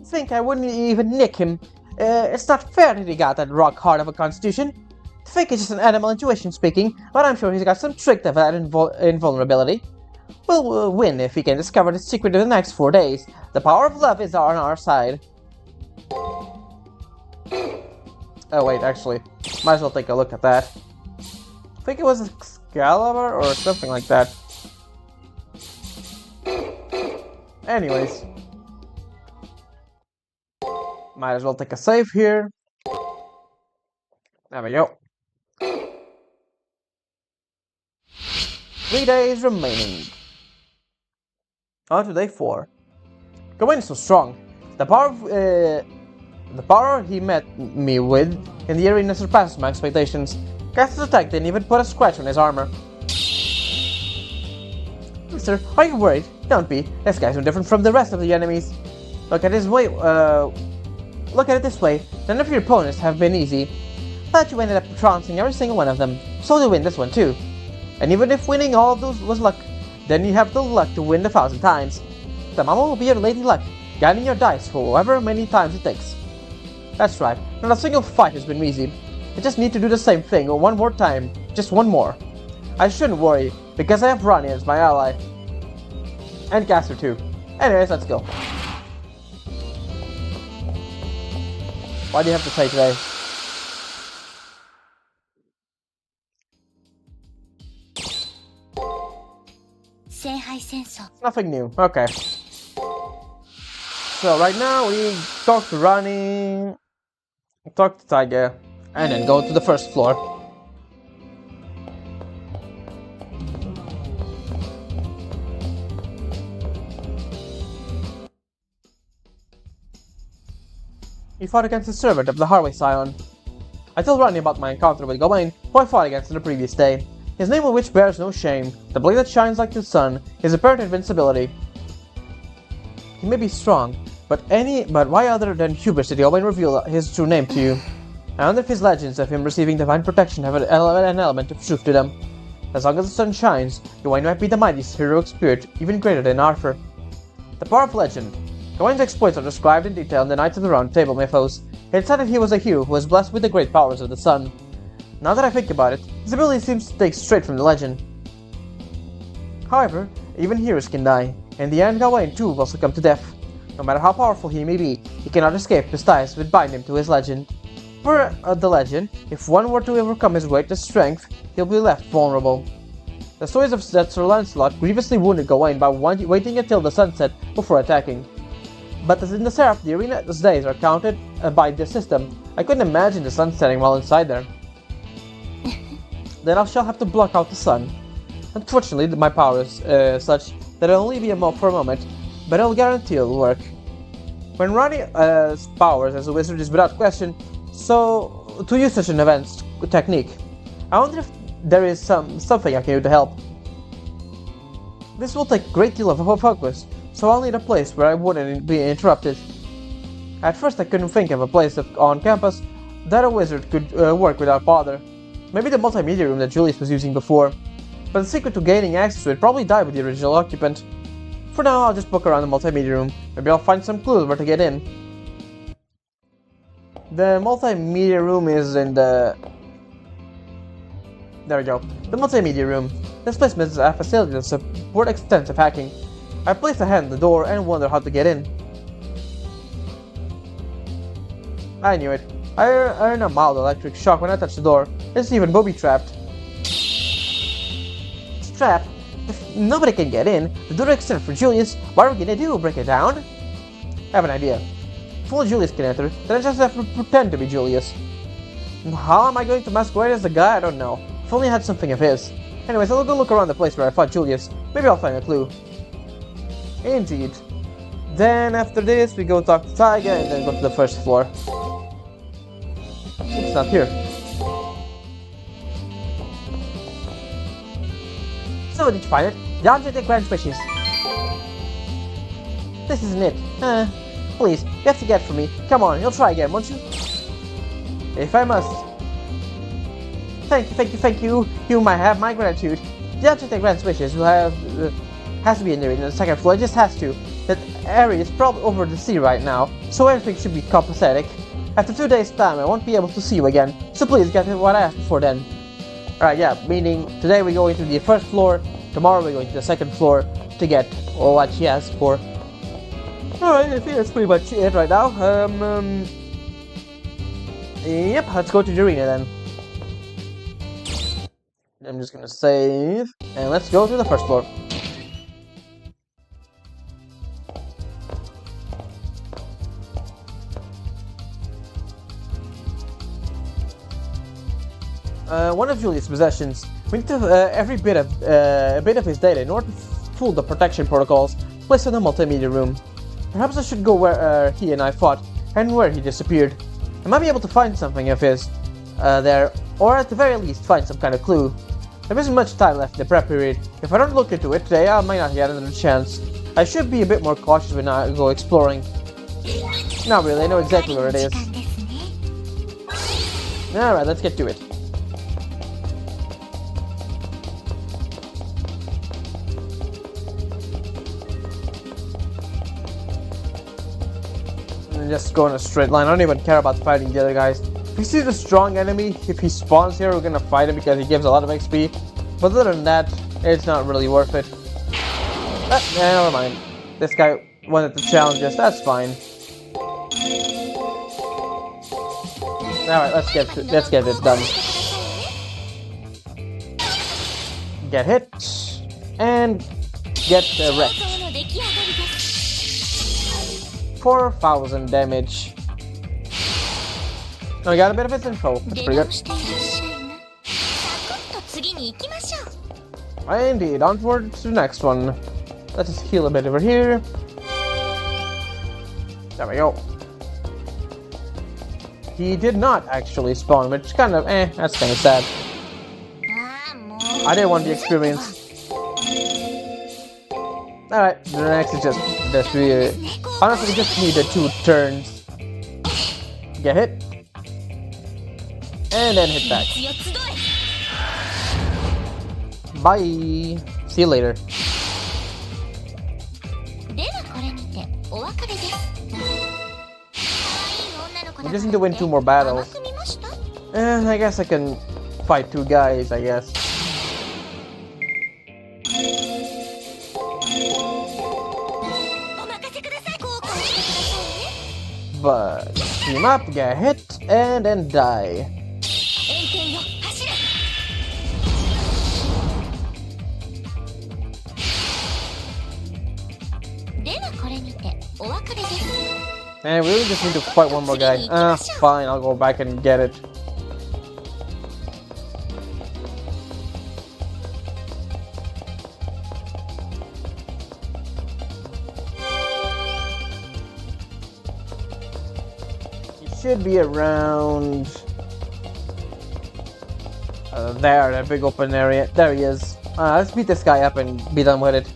Think I wouldn't even nick him. It's not fair that he got that rock hard of a constitution. Think it's just an animal intuition speaking, but I'm sure he's got some trick of that invulnerability. We'll win if he can discover the secret in the next 4 days. The power of love is on our side. Oh wait, actually, might as well take a look at that. I think it was Excalibur or something like that. Anyways. Might as well take a save here. There we go. 3 days remaining. On to day 4. Gawain is so strong. The power he met me with in the arena surpasses my expectations. Gaster's attack didn't even put a scratch on his armor. Mister, are you worried? Don't be. This guy's no different from the rest of the enemies. Look at it this way, none of your opponents have been easy. But you ended up trouncing every single one of them, so you win this one too. And even if winning all of those was luck, then you have the luck to win 1,000 times. The mama will be your lady luck, guiding your dice for however many times it takes. That's right, not a single fight has been easy. You just need to do the same thing one more time, just one more. I shouldn't worry, because I have Ronnie as my ally. And Gaster too. Anyways, let's go. Why do you have to say today? Nothing new. Okay. So right now we talk to Rani, talk to Tiger, and then go to the first floor. He fought against the servant of the Harvey Scion. I told Rani about my encounter with Gawain, who I fought against on the previous day. His name of which bears no shame, the blade that shines like the sun, his apparent invincibility. He may be strong, but why other than hubris did Gawain reveal his true name to you? I wonder if his legends of him receiving divine protection have an element of truth to them. As long as the sun shines, Gawain might be the mightiest heroic spirit, even greater than Arthur. The powerful legend. Gawain's exploits are described in detail in the Knights of the Round Table mythos. It said that he was a hero who was blessed with the great powers of the sun. Now that I think about it, his ability seems to take straight from the legend. However, even heroes can die. In the end, Gawain too will succumb to death. No matter how powerful he may be, he cannot escape his ties which bind him to his legend. Per the legend, if one were to overcome his greatest strength, he'll be left vulnerable. The stories of that Sir Lancelot grievously wounded Gawain by waiting until the sunset before attacking. But as in the Seraph, the arena's days are counted by this system. I couldn't imagine the sun setting while inside there. Then I shall have to block out the sun. Unfortunately, my power is such that it'll only be for a moment, but I'll guarantee it'll work. When Rani's powers as a wizard is without question, so to use such an advanced technique, I wonder if there is something I can do to help. This will take a great deal of focus, so I'll need a place where I wouldn't be interrupted. At first I couldn't think of a place on campus that a wizard could work without bother. Maybe the multimedia room that Julius was using before, but the secret to gaining access to it probably died with the original occupant. For now, I'll just book around the multimedia room. Maybe I'll find some clues where to get in. The multimedia room is in the... There we go. The multimedia room. This place is a facility to support extensive hacking. I place a hand on the door and wonder how to get in. I knew it. I earned a mild electric shock when I touched the door. It's even booby-trapped. Trap? If nobody can get in, the door except for Julius, what are we gonna do? Break it down? I have an idea. If only Julius can enter, then I just have to pretend to be Julius. How am I going to masquerade as the guy? I don't know. If only I had something of his. Anyways, I'll go look around the place where I fought Julius. Maybe I'll find a clue. Indeed. Then after this, we go talk to Tiger and then go to the first floor. It's not here. So did you find it? The object that grants wishes. This isn't it. Please, you have to get for me. Come on, you'll try again, won't you? If I must. Thank you. You might have my gratitude. The object that grants wishes has to be in the second floor. It just has to. That area is probably over the sea right now, so everything should be copacetic. After 2 days' time, I won't be able to see you again, so please get what I asked before then. Alright, yeah, meaning today we're going to the first floor, tomorrow we're going to the second floor to get what she asked for. Alright, I think that's pretty much it right now. Yep, let's go to the arena then. I'm just gonna save, and let's go to the first floor. One of Julius' possessions. We need to every bit of his data in order to fool the protection protocols placed in the multimedia room. Perhaps I should go where he and I fought, and where he disappeared. I might be able to find something of his there, or at the very least find some kind of clue. There isn't much time left in the prep period. If I don't look into it today, I might not get another chance. I should be a bit more cautious when I go exploring. Not really, I know exactly where it is. Alright, let's get to it. Just go in a straight line. I don't even care about fighting the other guys. If we see the strong enemy, if he spawns here, we're gonna fight him because he gives a lot of XP. But other than that, it's not really worth it. Never mind. This guy wanted to challenge us, that's fine. Alright, let's get it done. Get hit and get wrecked. 4,000 damage. Oh, we got a bit of his info. That's pretty good. Indeed, onward to the next one. Let's just heal a bit over here. There we go. He did not actually spawn, which kind of, that's kind of sad. I didn't want the experience. Alright, the next is just honestly, just need the 2 turns. Get hit. And then hit back. Bye. See you later. We just need to win 2 more battles. I guess I can fight 2 guys, I guess. But team up, get hit, and then die. And we really just need to fight one more guy. Fine, I'll go back and get it. He should be around there, that big open area. There he is. Let's beat this guy up and be done with it.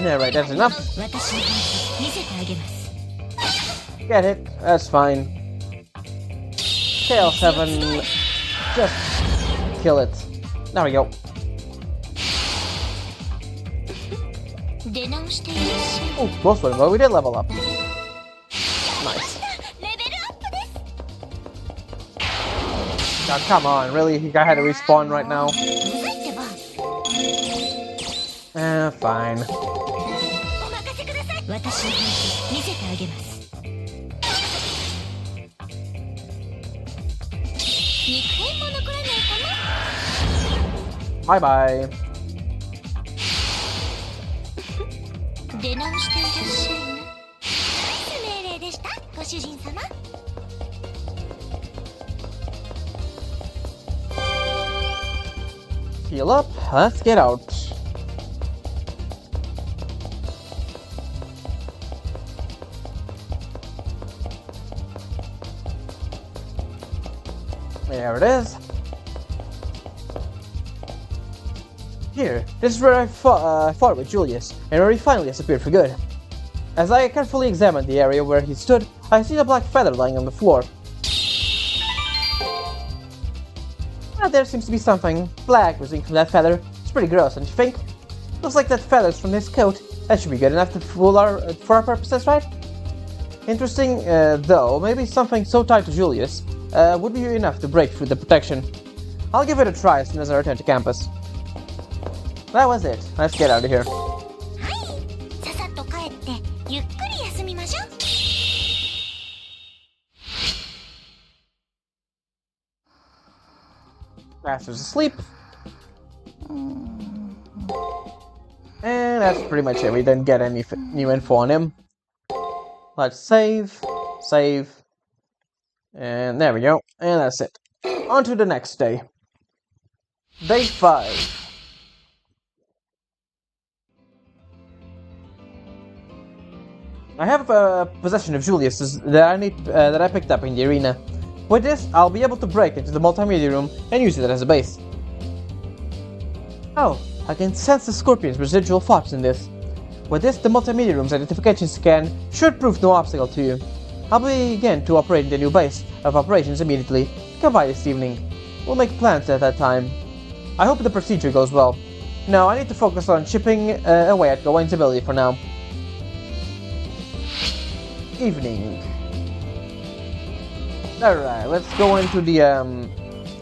Yeah, right, that's enough. Get it, that's fine. Chaos 7, just kill it. There we go. Oh, close one, but we did level up. Nice. God, come on, really? He had to respawn right now? Fine. Bye bye. Heal up, let's get out. There it is. Here, this is where I fought with Julius, and where he finally disappeared for good. As I carefully examined the area where he stood, I see a black feather lying on the floor. There seems to be something black oozing from that feather. It's pretty gross, don't you think? Looks like that feather's from his coat. That should be good enough to fool for our purposes, right? Interesting, though, maybe something so tied to Julius would be enough to break through the protection. I'll give it a try as soon as I return to campus. That was it. Let's get out of here. Master's asleep. And that's pretty much it. We didn't get any new info on him. Let's save. And there we go. And that's it. On to the next day. Day 5. I have a possession of Julius's that I picked up in the arena. With this, I'll be able to break into the multimedia room and use it as a base. Oh, I can sense the Scorpion's residual thoughts in this. With this, the multimedia room's identification scan should prove no obstacle to you. I'll begin to operate in the new base of operations immediately. Come by this evening. We'll make plans at that time. I hope the procedure goes well. Now, I need to focus on chipping away at Gawaine's ability for now. Evening. Alright, let's go into the,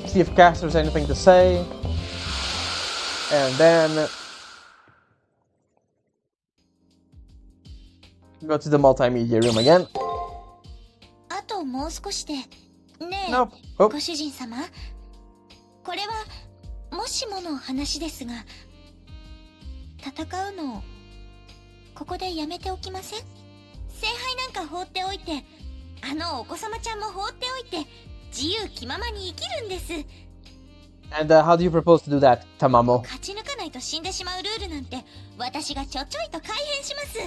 see if Caster's anything to say. And then... Go to the multimedia room again. あともう少しで。ねえ、 Nope. Oh, ご主人様。これは、もしもの話ですが、戦うのを、ここでやめておきません？聖杯なんか放っておいて、あのお子様ちゃんも放っておいて、自由気ままに生きるんです。 and how do you propose to do that, Tamamo? 勝ち抜かないと死んでしまうルールなんて、私がちょちょいと改変します。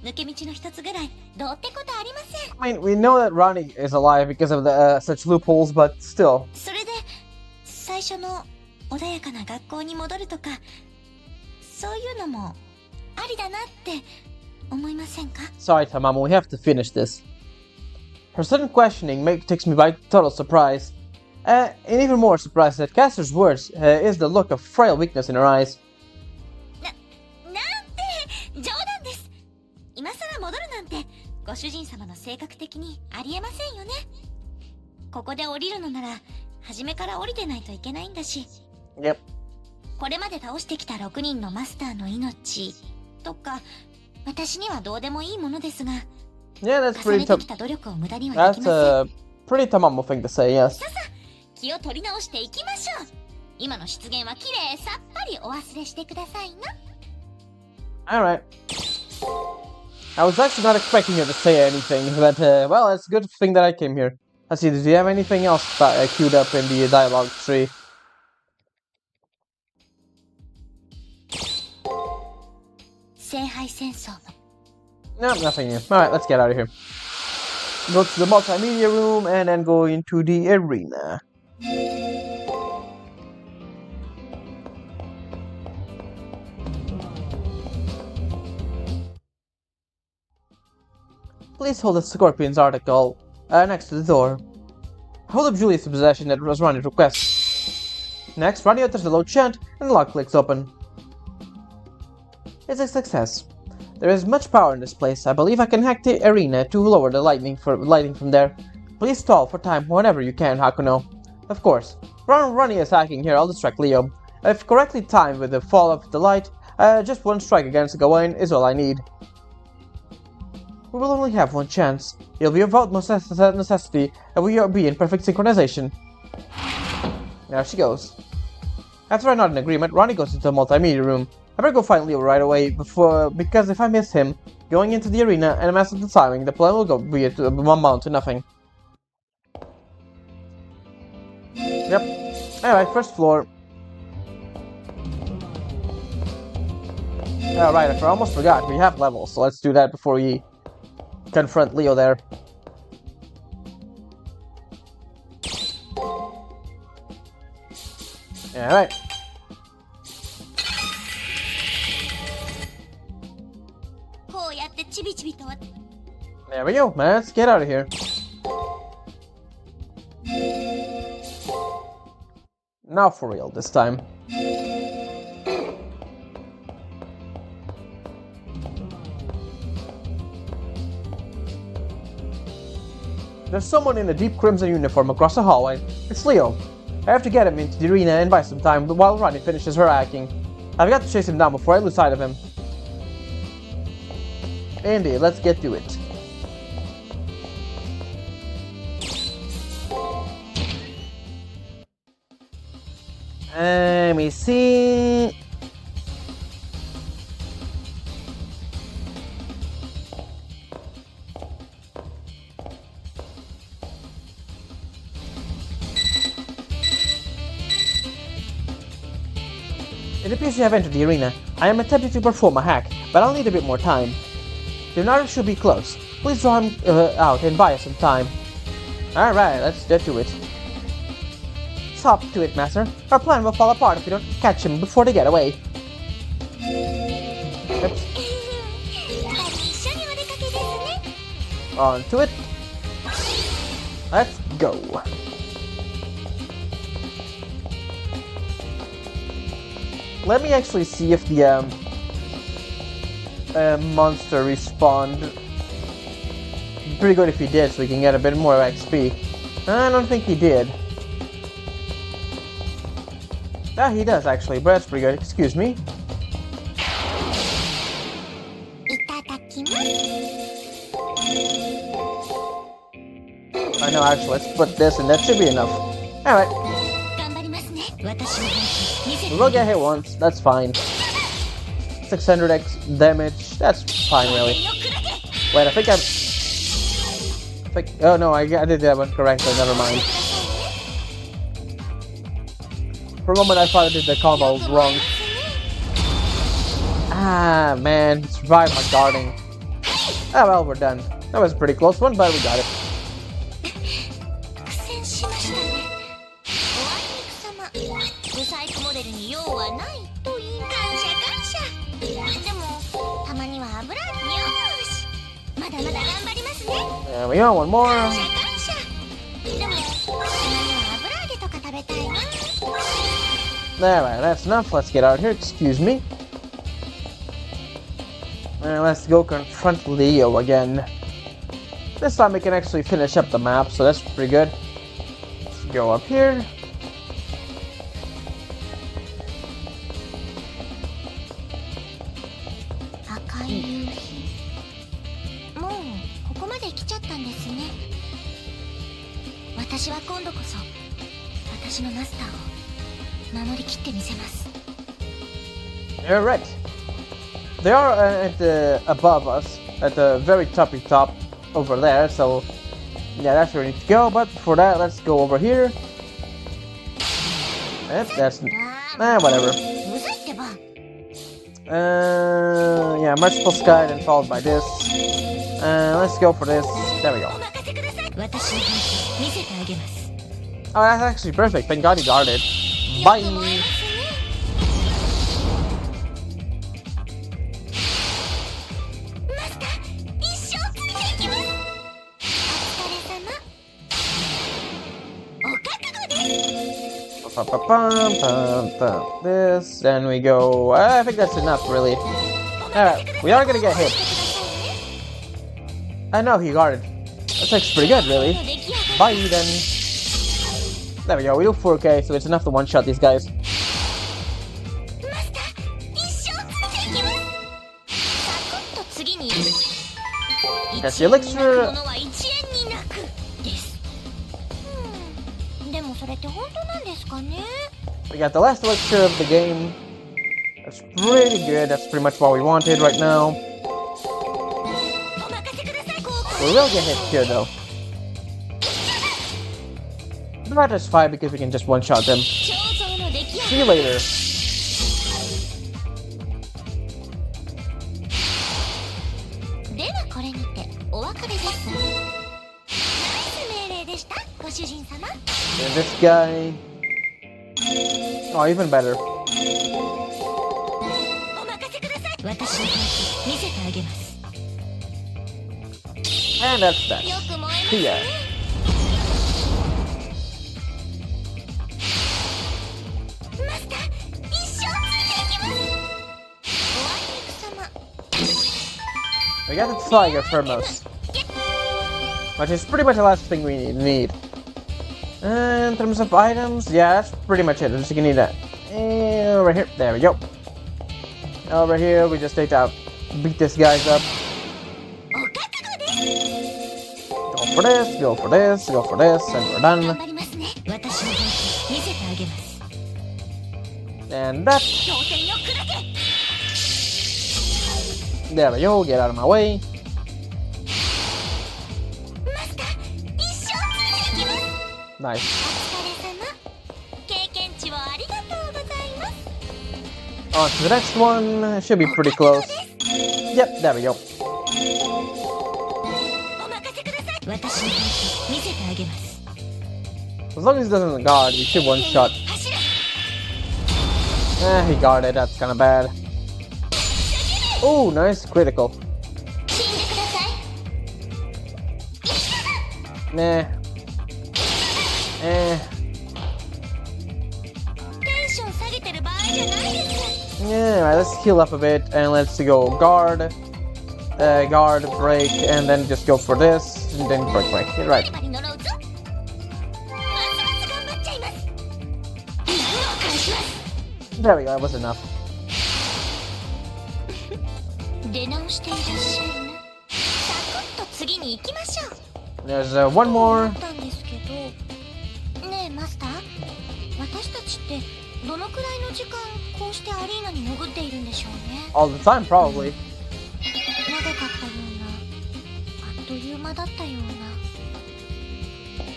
抜け道の一つぐらい、どうってことありません。 I mean, we know that Ronnie is alive because of the such loopholes, but still. それで、最初の穏やかな学校に戻るとか、そういうのもありだなって思いませんか？ Sorry, Tamamo, we have to finish this. Her sudden questioning takes me by total surprise. And even more surprised that Caster's words is the look of frail weakness in her eyes. なんて、冗談です。今さら戻るなんて、ご主人様の性格的にありえませんよね。ここで降りるのなら、初めから降りてないといけないんだし。Yep. これまで倒してきた6人のマスターの命とか、私にはどうでもいいものですが、 Yeah, that's 重 pretty ねてきた努力を無駄にはでき that's ません。 a pretty Tamamo thing to say, yes. 気を取り直していきましょう。今の失言はきれいさっぱりお忘れしてくださいな。 Alright. I was actually not expecting you to say anything, but, well, it's a good thing that I came here. Let's see, do you have anything else queued up in the dialogue tree? 聖杯戦争も。 No, nothing new. Alright, let's get out of here. Go to the multimedia room and then go into the arena. Please hold the Scorpion's article next to the door. Hold up Julius' possession that was Ronnie's request. Next, Ronnie enters the low chant and the lock clicks open. It's a success. There is much power in this place. I believe I can hack the arena to lower the lighting from there. Please stall for time whenever you can, Hakuno. Of course. Ronnie is hacking here, I'll distract Leo. If correctly timed with the fall of the light, just one strike against Gawain is all I need. We will only have one chance. It'll be of utmost necessity that we be in perfect synchronization. There she goes. After I nod in agreement, Ronnie goes into the multimedia room. I better go find Leo right away because if I miss him, going into the arena and mess up the timing, the plan will amount to nothing. Yep. Alright, first floor. Alright, I almost forgot. We have levels, so let's do that before we confront Leo there. Alright. There we go, man. Let's get out of here. Now for real this time. There's someone in a deep crimson uniform across the hallway. It's Leo. I have to get him into the arena and buy some time while Ronnie finishes her hacking. I've got to chase him down before I lose sight of him. Indeed, let's get to it. Let me see. It appears you have entered the arena. I am attempting to perform a hack, but I'll need a bit more time. Leonardo should be close. Please draw him out and buy us some time. Alright, let's get to it. Stop to it, Master. Our plan will fall apart if we don't catch him before they get away. Oops. On to it. Let's go. Let me actually see if the monster respawned. Pretty good if he did, so we can get a bit more XP. I don't think he did. Ah, he does actually, but that's pretty good. Excuse me. いただきます。I know, actually, let's put this and that should be enough. Alright, 頑張りますね。私の本気見せて we'll get hit once, that's fine. 600x damage, that's fine, really. よくだけ Wait, I think oh no, I did that one correctly, never mind. For a moment I thought I did the combo wrong. Ah, man, survived my guarding. Ah, well, we're done. That was a pretty close one, but we got it. 苦戦しましたね。おあいにく様、ブサイクモデルに用はないと言い感謝感謝。でもたまには油よーし。まだまだ頑張りますね。 There we go, one more. 感謝感謝。でもたまには油揚げとか食べたいな。 Alright, that's enough. Let's get out here. Excuse me. And let's go confront Leo again. This time we can actually finish up the map, so that's pretty good. Let's go up here. You're right. They are above us, at the very toppy top over there, so yeah, that's where we need to go. But for that, let's go over here. That's whatever. Yeah, merciful sky, then followed by this. Let's go for this. There we go. Oh, that's actually perfect. Thank God he guarded. Bye. This, and we go. I think that's enough, really. Alright, we are gonna get hit. I know he guarded. That's actually pretty good, really. Bye then. There we go. We do 4K, so it's enough to one-shot these guys. That's the elixir. We got the last elixir of the game. That's pretty good. That's pretty much what we wanted right now. We will get hit here though. But that's fine because we can just one-shot them. See you later. And this guy. Oh, even better. And that's that. See ya. We got the Tiger Thermos, which is pretty much the last thing we need. And in terms of items, yeah, that's pretty much it. We're just gonna need that. And over here, there we go. Over here, we just need to beat this guys up. Go for this, go for this, go for this, and we're done. And that. There we go, get out of my way. Nice. On to the next one. Should be pretty close. Yep, there we go. As long as he doesn't guard, we should one shot. He guarded, that's kinda bad. Oh, nice critical. Nah. Yeah, right, let's heal up a bit and let's go guard, break, and then just go for this, and then break. Right. There we go, that was enough. 次に行きましょう。 There's one more. 思ったんですけど、ねえマスター、私たちってどのくらいの時間こうしてアリーナに潜っているんでしょうね。 All the time, probably. 長かったような、あっという間だったような。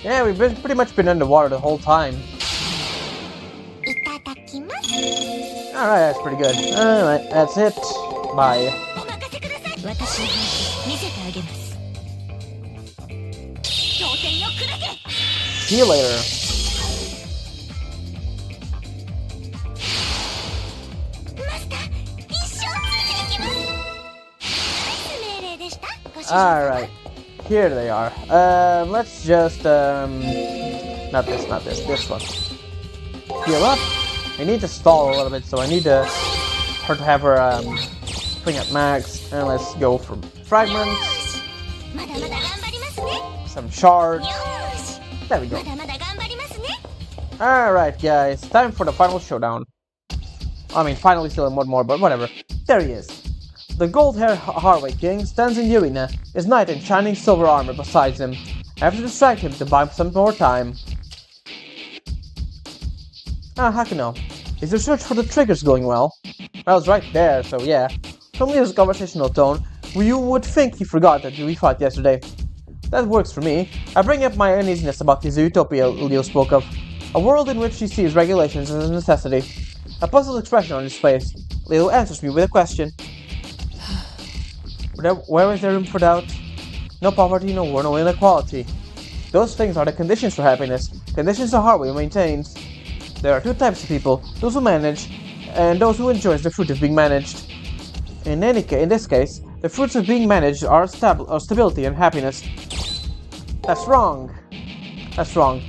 Yeah, we've pretty much been underwater the whole time. いただきます。 Alright, that's pretty good. Alright, that's it. Bye. お任せください。私の本気見せてあげます。挑戦よくだけ。 See you later. マスター、一生ついていきます。ナイス命令でした。ご主人様。 Alright, here they are. Let's just, not this one. Heal up. I need to stall a little bit, so I need her to have her, bring up max, and let's go for fragments, まだまだ頑張りますね。 some shards. よーし。 There we go. まだまだ頑張りますね。 Alright, guys, time for the final showdown. I mean, finally still in one more, but whatever. There he is. The gold-haired Harway King stands in the arena, his knight in shining silver armor beside him. I have to distract him to buy some more time. Hakuno. Is the search for the triggers going well? I was right there, so yeah. From Leo's conversational tone, you would think he forgot that we fought yesterday. That works for me. I bring up my uneasiness about this utopia Leo spoke of. A world in which he sees regulations as a necessity. A puzzled expression on his face. Leo answers me with a question. Where is there room for doubt? No poverty, no war, no inequality. Those things are the conditions for happiness, conditions the Harway maintains. There are two types of people, those who manage, and those who enjoy the fruit of being managed. In this case, the fruits of being managed are stability and happiness. That's wrong. That's wrong.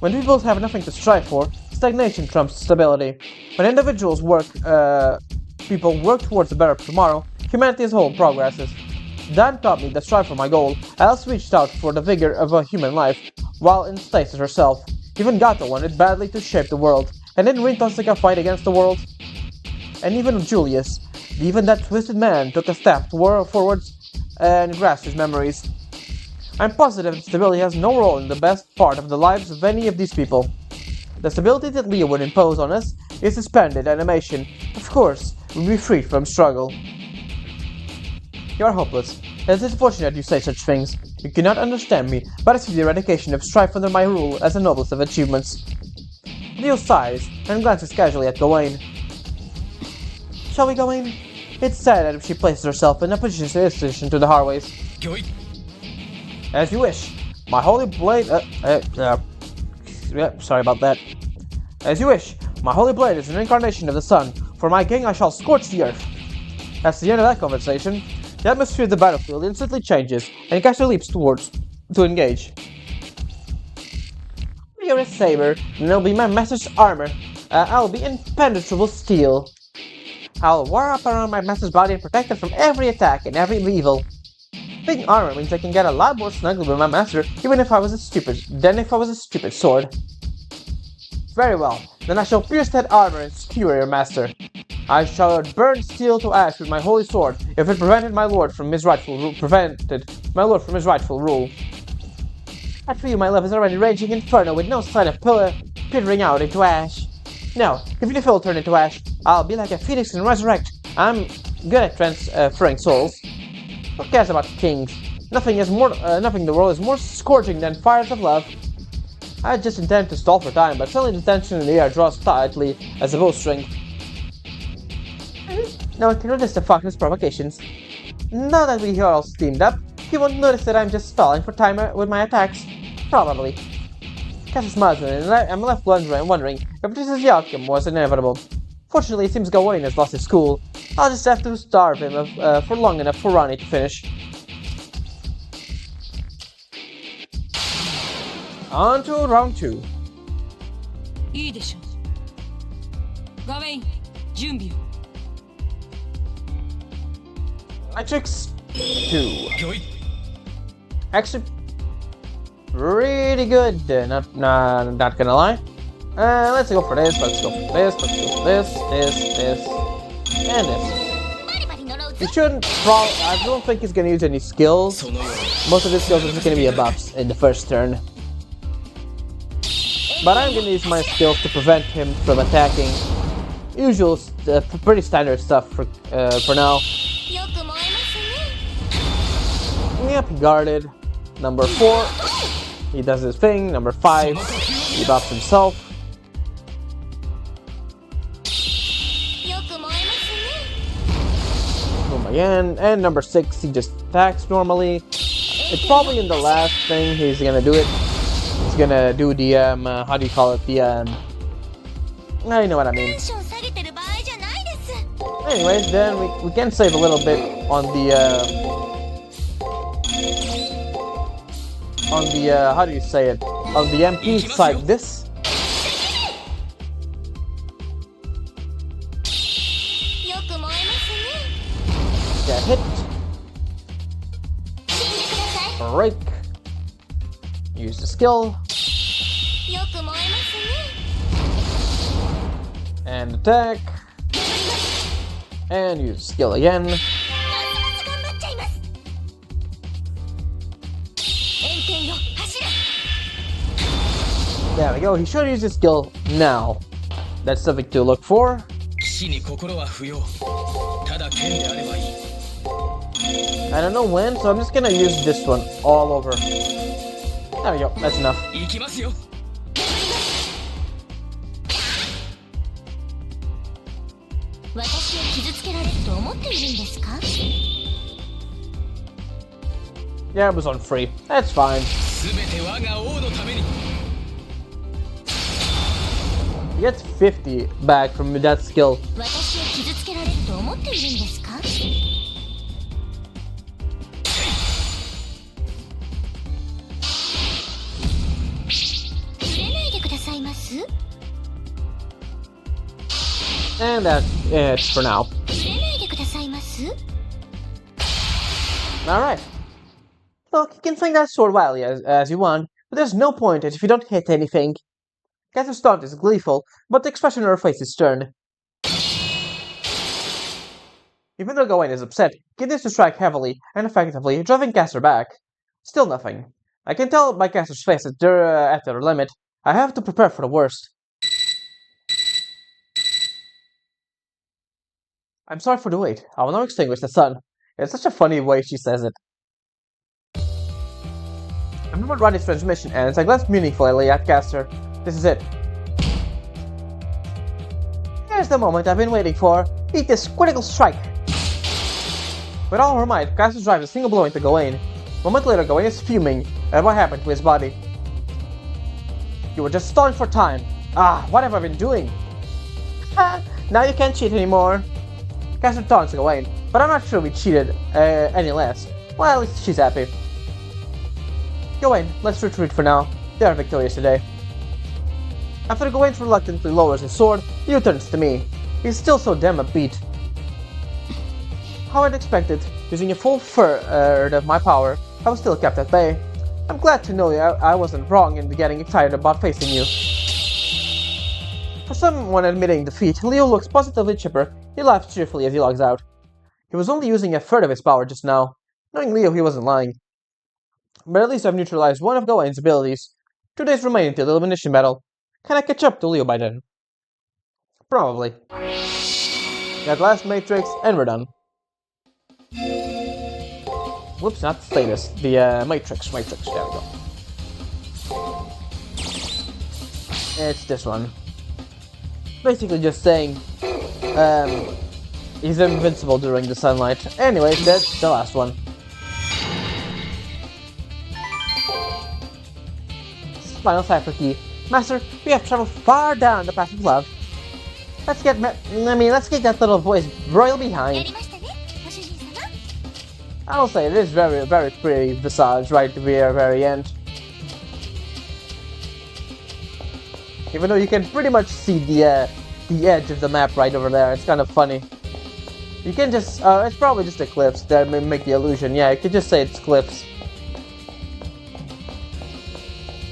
When people have nothing to strive for, stagnation trumps stability. When individuals people work towards a better tomorrow, humanity as a whole progresses. Dan taught me that strive for my goal. Alice reached out for the vigor of a human life, while in stasis herself. Even Gato wanted badly to shape the world, and didn't Rin-Tonsika fight against the world? And even Julius, even that twisted man took a step forwards and grasped his memories. I'm positive that stability has no role in the best part of the lives of any of these people. The stability that Leo would impose on us is suspended animation. Of course, we'll be free from struggle. You are hopeless. It is fortunate you say such things. You cannot understand me, but I see the eradication of strife under my rule as the noblest of achievements. Leo sighs and glances casually at Gawain. Shall we, Gawain? It's sad that she places herself in a position to the Harways. As you wish. My holy blade... sorry about that. As you wish. My holy blade is an incarnation of the sun. For my king, I shall scorch the earth. That's the end of that conversation. The atmosphere of the battlefield instantly changes, and Castor leaps to engage. You're a saber, and it'll be my master's armor. I'll be impenetrable steel. I'll wear up around my master's body and protect it from every attack and every evil. Being armor means I can get a lot more snugly with my master, even if I was a stupid sword. Very well, then I shall pierce that armor and skewer your master. I shall burn steel to ash with my holy sword if it prevented my lord from his rightful rule. I feel my love is already raging inferno with no sign of petering out into ash. No, if the will turn into ash, I'll be like a phoenix and resurrect. I'm good at transferring souls. Who cares about kings? Nothing in the world is more scorching than fires of love. I just intend to stall for time, but suddenly the tension in the air draws tightly as a bowstring. No one can resist the Fox's provocations. Now that we are all steamed up, he won't notice that I'm just stalling for time with my attacks. Probably. Cassie smiles and I'm left wondering if this outcome was inevitable. Fortunately, it seems Gawain has lost his cool. I'll just have to starve him for long enough for Rani to finish. On to round 2. いいでしょう。ガウェイン、準備を。Matrix 2. Actually, really good. Not gonna lie. Let's go for this. Let's go for this. Let's go for this, and this. バリバリ呪う He shouldn't I don't think he's gonna use any skills. Most of his skills are just gonna be buffs in the first turn. But I'm gonna use my skills to prevent him from attacking. Usual, pretty standard stuff for now. Yep, he guarded. Number 4, he does his thing. Number 5, he buffs himself. Boom again. And number 6, he just attacks normally. It's probably in the last thing he's gonna do it. He's gonna do the, how do you call it? The, now you know what I mean. Anyways, then we can save a little bit on the, how do you say it? On the MP side, this. Get hit. Break. Use the skill. And attack. And use the skill again. There we go, he should use his skill now. That's something to look for. I don't know when, so I'm just gonna use this one all over. There we go, that's enough. Yeah, it was on free. That's fine. He gets 50 back from that skill. And that's it for now. Alright. Look, you can swing that sword wildly as you want, but there's no point if you don't hit anything. Caster's taunt is gleeful, but the expression on her face is stern. Even though Gawain is upset, he continues to strike heavily and effectively, driving Caster back. Still nothing. I can tell by Caster's face that they're at their limit. I have to prepare for the worst. I'm sorry for the wait. I will now extinguish the sun. It's such a funny way she says it. The moment Roddy's transmission ends, I glance meaningfully at Caster. This is it. Here's the moment I've been waiting for. Eat this critical strike. With all her might, Caster drives a single blow into Gawain. A moment later, Gawain is fuming at what happened to his body. You were just stalling for time. Ah, what have I been doing? Ha! Now you can't cheat anymore. Caster taunts Gawain, but I'm not sure we cheated any less. Well, at least she's happy. Gawain, let's retreat for now. They are victorious today. After Gawain reluctantly lowers his sword, he returns to me. He's still so damn upbeat. How I'd expected, using a full third of my power, I was still kept at bay. I'm glad to know I wasn't wrong in getting excited about facing you. For someone admitting defeat, Leo looks positively chipper. He laughs cheerfully as he logs out. He was only using a third of his power just now. Knowing Leo, he wasn't lying. But at least I've neutralized one of Gawain's abilities. 2 days remain until the elimination battle. Can I catch up to Leo by then? Probably. That last matrix, and we're done. Whoops, not the status. The matrix, there we go. It's this one. Basically just saying, he's invincible during the sunlight. Anyway, that's the last one. Final cipher key. Master, we have traveled far down the path of love. Let's get that little voice royal behind. I will say, it is very, very pretty visage right at the very end. Even though you can pretty much see the edge of the map right over there, it's kind of funny. You can just, it's probably just Eclipse that may make the illusion. Yeah, you could just say it's Eclipse.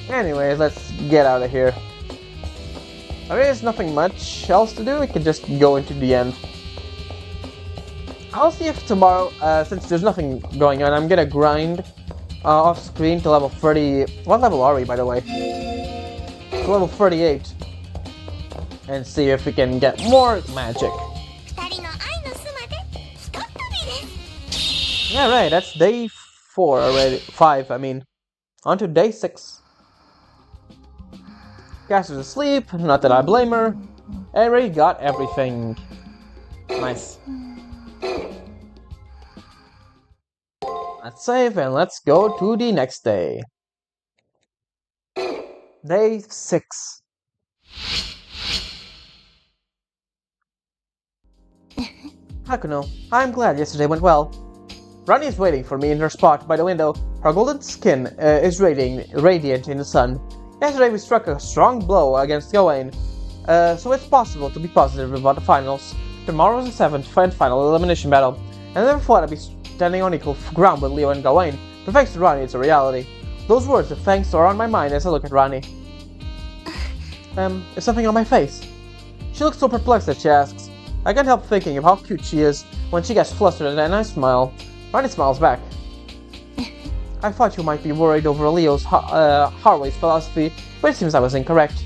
Anyways, let's get out of here. There's nothing much else to do, we can just go into the end. I'll see if tomorrow, since there's nothing going on, I'm gonna grind off screen to level 30. What level are we, by the way? To level 38. And see if we can get more magic. 二人の愛の巣までひとっ飛びです。 Yeah, right, that's day 4 already. 5, I mean. On to day 6. Caster's asleep, not that I blame her. And already got everything. Nice. Let's save and let's go to the next day. Day 6. Hakuno, I'm glad yesterday went well. Rani is waiting for me in her spot by the window. Her golden skin is radiant in the sun. Yesterday we struck a strong blow against Gawain, so it's possible to be positive about the finals. Tomorrow is the 7th and final elimination battle, and I never thought I'd be standing on equal ground with Leo and Gawain, but thanks to Rani it's a reality. Those words of thanks are on my mind as I look at Rani. Is something on my face? She looks so perplexed as she asks. I can't help thinking of how cute she is when she gets flustered and I smile. Rani smiles back. I thought you might be worried over Leo's Harway's philosophy, but it seems I was incorrect.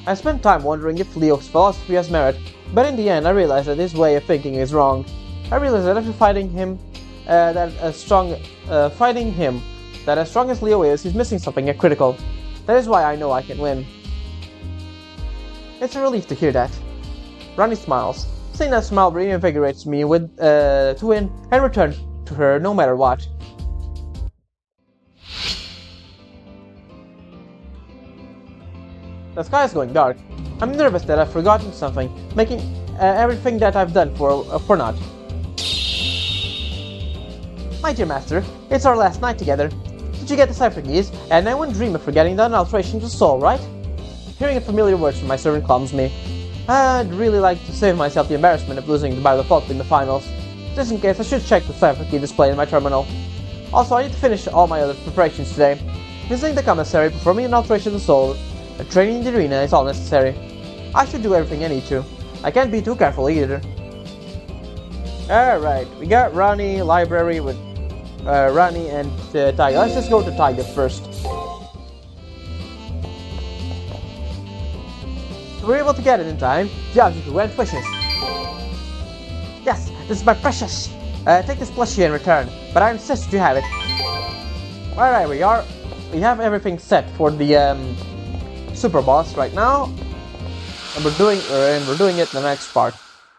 I spent time wondering if Leo's philosophy has merit, but in the end I realized that his way of thinking is wrong. I realized that after fighting him, that as strong as Leo is, he's missing something critical. That is why I know I can win. It's a relief to hear that. Rani smiles. Seeing that smile reinvigorates me to win and return to her no matter what. The sky is going dark. I'm nervous that I've forgotten something, making everything that I've done for naught. My dear master, it's our last night together. Did you get the cipher keys? And I wouldn't dream of forgetting the unalteration to soul, right? Hearing familiar words from my servant calms me. I'd really like to save myself the embarrassment of losing by default in the finals. Just in case, I should check the cipher key display in my terminal. Also, I need to finish all my other preparations today. Visiting the commissary, performing an alteration of the soul, and training in the arena is all necessary. I should do everything I need to. I can't be too careful either. Alright, we got Rani, library with Rani and Tiger. Let's just go to Tiger first. We were able to get it in time. The object went wishes. Yes, this is my precious. Take this plushie in return, but I insist you have it. Alright, we have everything set for the super boss right now, and we're doing it in the next part.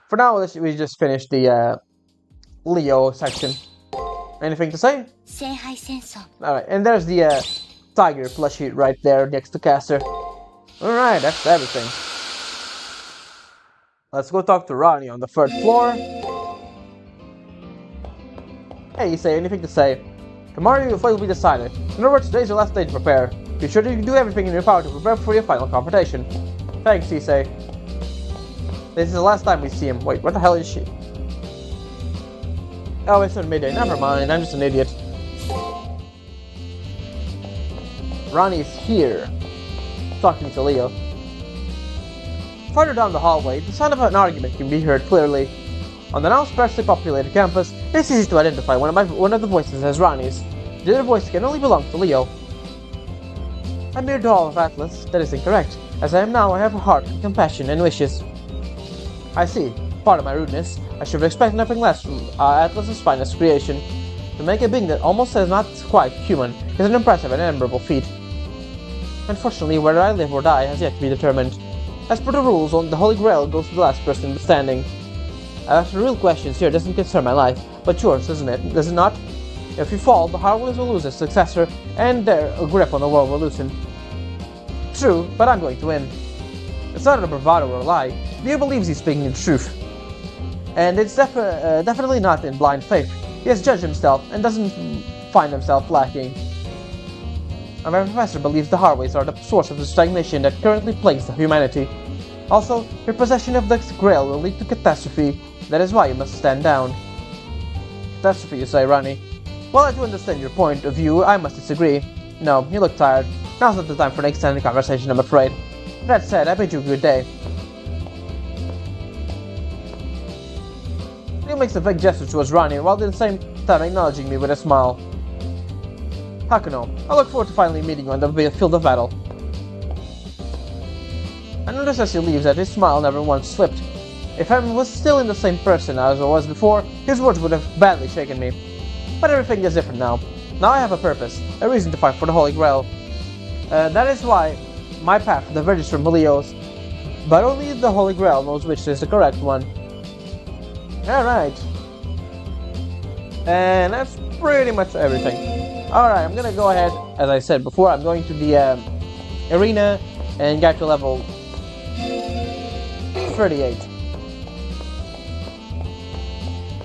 For now, we just finished the Leo section. Anything to say? Alright, and there's the Tiger plushie right there next to Caster. Alright, that's everything. Let's go talk to Rani on the 3rd floor. Hey, you say anything to say? Tomorrow your fate will be decided. In other words, today's your last day to prepare. Be sure to do everything in your power to prepare for your final confrontation. Thanks, Issei. This is the last time we see him. Wait, what the hell is she? Oh, it's on midday. Never mind, I'm just an idiot. Rani's here, talking to Leo. Farther down the hallway, the sound of an argument can be heard clearly. On the now sparsely populated campus, it's easy to identify one of the voices as Rani's. The other voice can only belong to Leo. A mere doll of Atlas, that is incorrect. As I am now, I have a heart, compassion, and wishes. I see. Part of my rudeness. I should have expected nothing less from Atlas's finest creation. To make a being that almost says not quite human is an impressive and admirable feat. Unfortunately, whether I live or die has yet to be determined. As per the rules, the Holy Grail goes to the last person standing. The real questions here doesn't concern my life, but yours, doesn't it? Does it not? If you fall, the Harwells will lose its successor, and their grip on the world will loosen. True, but I'm going to win. It's not a bravado or a lie. Leo believes he's speaking the truth. And it's definitely not in blind faith. He has judged himself, and doesn't find himself lacking. My professor believes the Harways are the source of the stagnation that currently plagues humanity. Also, your possession of the Grail will lead to catastrophe. That is why you must stand down. Catastrophe, you say, Rani. While I do understand your point of view, I must disagree. No, you look tired. Now's not the time for an extended conversation, I'm afraid. That said, I bid you a good day. Leo makes a vague gesture towards Rani while at the same time acknowledging me with a smile. Hakuno, I look forward to finally meeting you on the field of battle. I notice as he leaves that his smile never once slipped. If I was still in the same person as I was before, his words would have badly shaken me. But everything is different now. Now I have a purpose, a reason to fight for the Holy Grail. That is why my path diverges from Leo's. But only the Holy Grail knows which is the correct one. Alright. And that's pretty much everything. Alright, I'm gonna go ahead, as I said before, I'm going to the arena and get to level 38.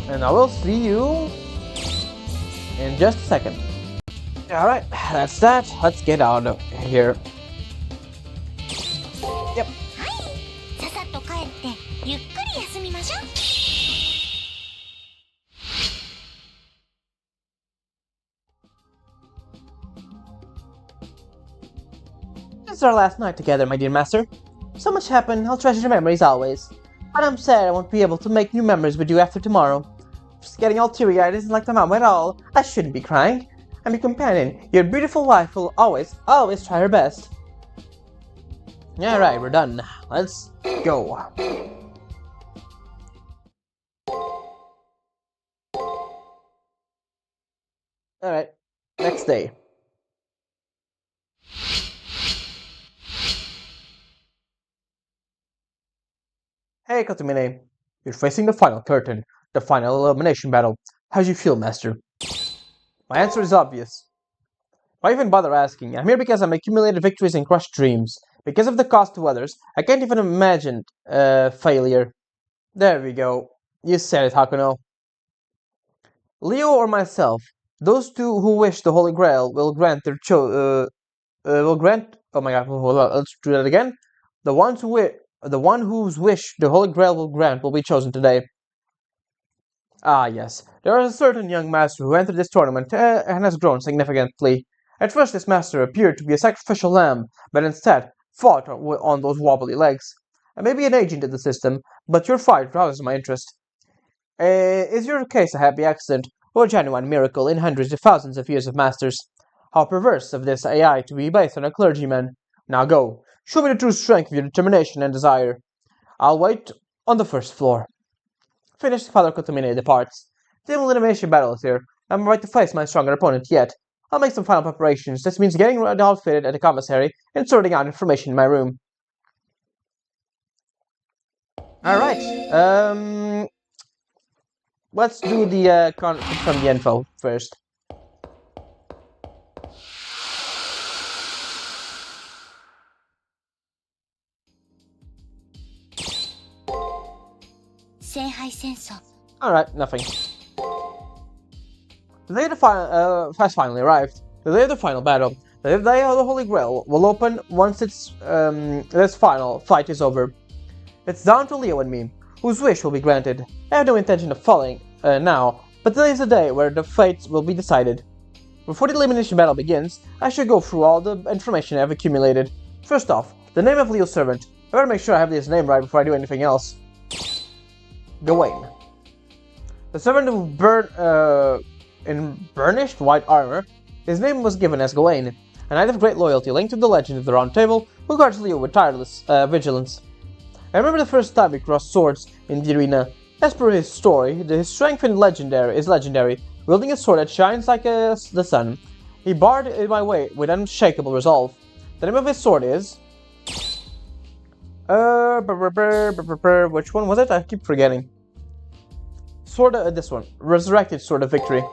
And I will see you in just a second. Alright, that's that. Let's get out of here. Yep. ささっと帰ってゆっくり休みましょう。 This is our last night together, my dear master. So much happened, I'll treasure your memories always. But I'm sad I won't be able to make new memories with you after tomorrow. Just getting all teary-eyed isn't like the mama at all. I shouldn't be crying. I'm your companion. Your beautiful wife will always try her best. Alright, we're done. Let's go. Alright, next day. Hey, Kotomine. You're facing the final curtain, the final elimination battle. How do you feel, Master? My answer is obvious. Why even bother asking? I'm here because I'm accumulated victories and crushed dreams. Because of the cost to others, I can't even imagine failure. There we go. You said it, Hakuno. Leo or myself, those two who wish the Holy Grail will grant their will grant. Oh my God! Hold on, let's do that again. The one whose wish the Holy Grail will grant will be chosen today. Ah, yes. There is a certain young master who entered this tournament and has grown significantly. At first, this master appeared to be a sacrificial lamb, but instead fought on those wobbly legs. I may be an agent in the system, but your fight rouses my interest. Is your case a happy accident, or a genuine miracle in hundreds of thousands of years of masters? How perverse of this AI to be based on a clergyman. Now go. Show me the true strength of your determination and desire. I'll wait on the first floor. Finished, Father Kotomine departs. The elimination battle is here. I'm about to face my stronger opponent yet. I'll make some final preparations. This means getting outfitted at the commissary and sorting out information in my room. Alright, let's do the confirm the info first. Alright, nothing. The day of the has finally arrived. The day of the final battle. The day of the Holy Grail will open once this final fight is over. It's down to Leo and me, whose wish will be granted. I have no intention of falling now, but today is the day where the fates will be decided. Before the elimination battle begins, I should go through all the information I've accumulated. First off, the name of Leo's servant. I better make sure I have his name right before I do anything else. Gawain. The servant who in burnished white armor. His name was given as Gawain, a knight of great loyalty linked to the legend of the Round Table, who guards Leo with tireless vigilance. I remember the first time we crossed swords in the arena. As per his story, his strength is legendary, wielding a sword that shines like the sun. He barred in my way with unshakable resolve. The name of his sword is... which one was it? I keep forgetting. This one. Resurrected Sword of Victory.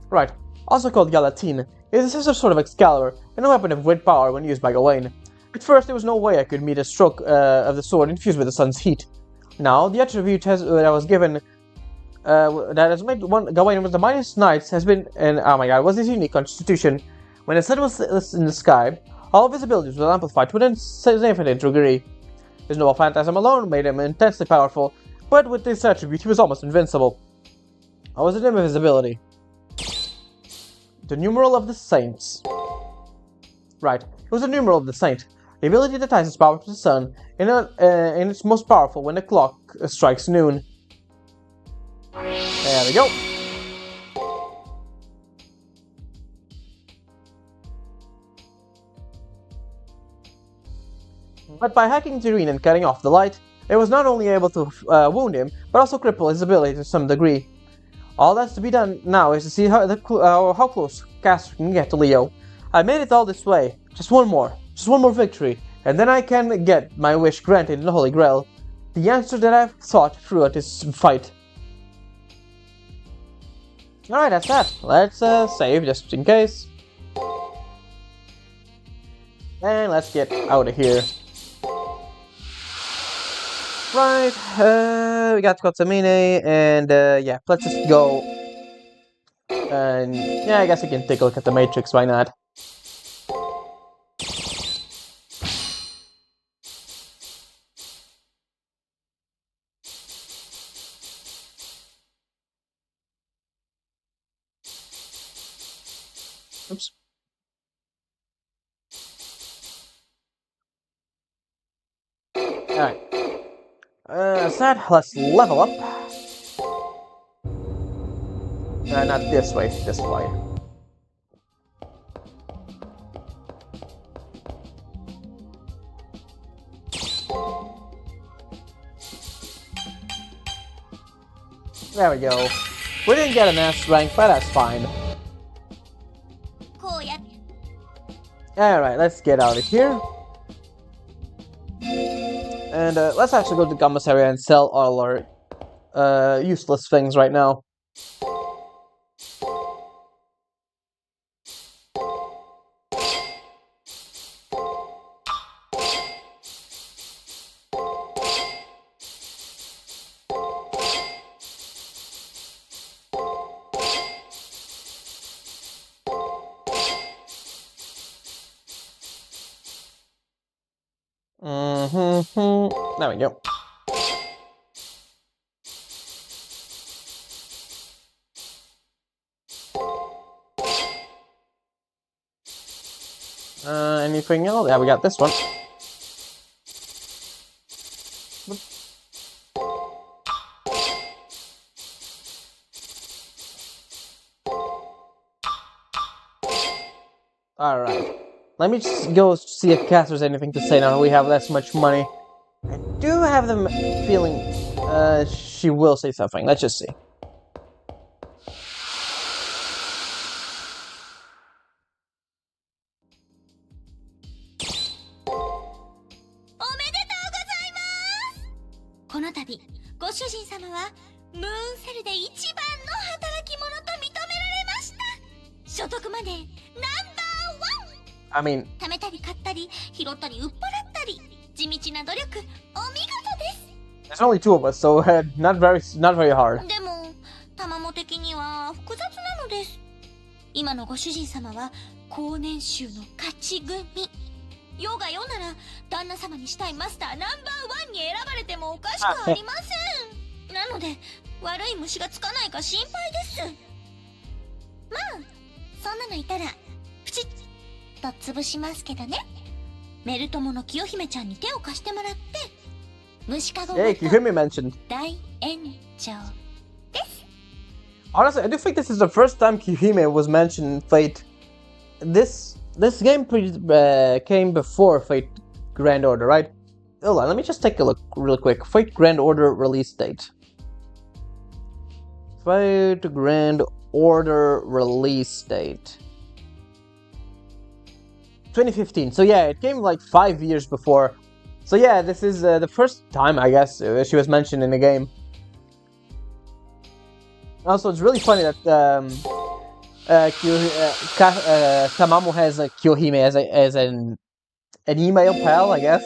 Right. Also called Galatine. It is a sister sword of Excalibur, and a weapon of great power when used by Gawain. At first, there was no way I could meet a stroke of the sword infused with the sun's heat. Now, the attribute that was given, that has made Gawain one of the mightiest knights has been, and oh my god, was his unique constitution. When the sun was in the sky, all of his abilities were amplified to an infinite degree. His noble phantasm alone made him intensely powerful, but with this attribute, he was almost invincible. What was the name of his ability? The Numeral of the Saints. Right, it was the Numeral of the Saint. The ability that ties its power to the sun, and it's most powerful when the clock strikes noon. There we go. But by hacking Jiren and cutting off the light, it was not only able to wound him, but also cripple his ability to some degree. All that's to be done now is to see how close Caster can get to Leo. I made it all this way. Just one more victory, and then I can get my wish granted in the Holy Grail. The answer that I've thought throughout this fight. Alright, that's that. Let's save just in case. And let's get out of here. Right, we got Kotsamine, and yeah, let's just go. And yeah, I guess we can take a look at the Matrix, why not? Oops. Alright. Sad, let's level up. Not this way, this way. There we go. We didn't get an S rank, but that's fine. Alright, let's get out of here. And let's actually go to Gamma's area and sell all our useless things right now. There we go. Anything else? Yeah, we got this one. Alright. Let me just go see if Caster's anything to say now that we have this much money. I do have the feeling she will say something. Let's just see. I mean, there's only two of us, so not very hard. 今のご主人様は高年収の勝ち組。世が世なら旦那様にしたいマスターナンバーワンに選ばれてもおかしくありません。なので悪い虫がつかないか心配です。まあそんなのいたらプチッと潰しますけどね。メル友の清姫ちゃんに手を貸してもらって虫かごごと大炎上。Honestly, I do think this is the first time Kyuhime was mentioned in Fate. This game came before Fate Grand Order, right? Hold on, let me just take a look real quick. Fate Grand Order release date. Fate Grand Order release date. 2015. So yeah, it came like 5 years before. So yeah, this is the first time, I guess, she was mentioned in the game. Also, it's really funny that Tamamo has Kyohime as an email pal, I guess.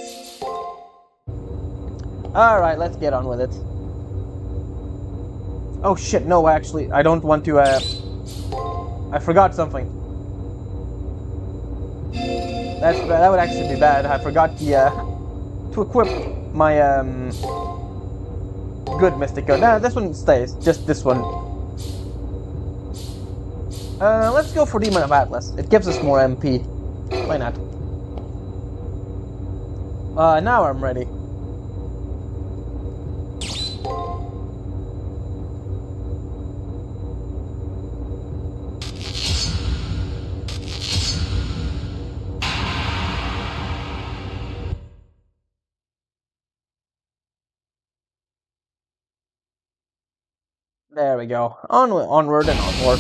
Alright, let's get on with it. Oh shit, no, actually, I don't want to, I forgot something. That would actually be bad. I forgot to equip my, good Mystico. Nah, this one stays. Just this one. Let's go for Demon of Atlas. It gives us more MP. Why not? Now I'm ready. There we go. Onward and onward.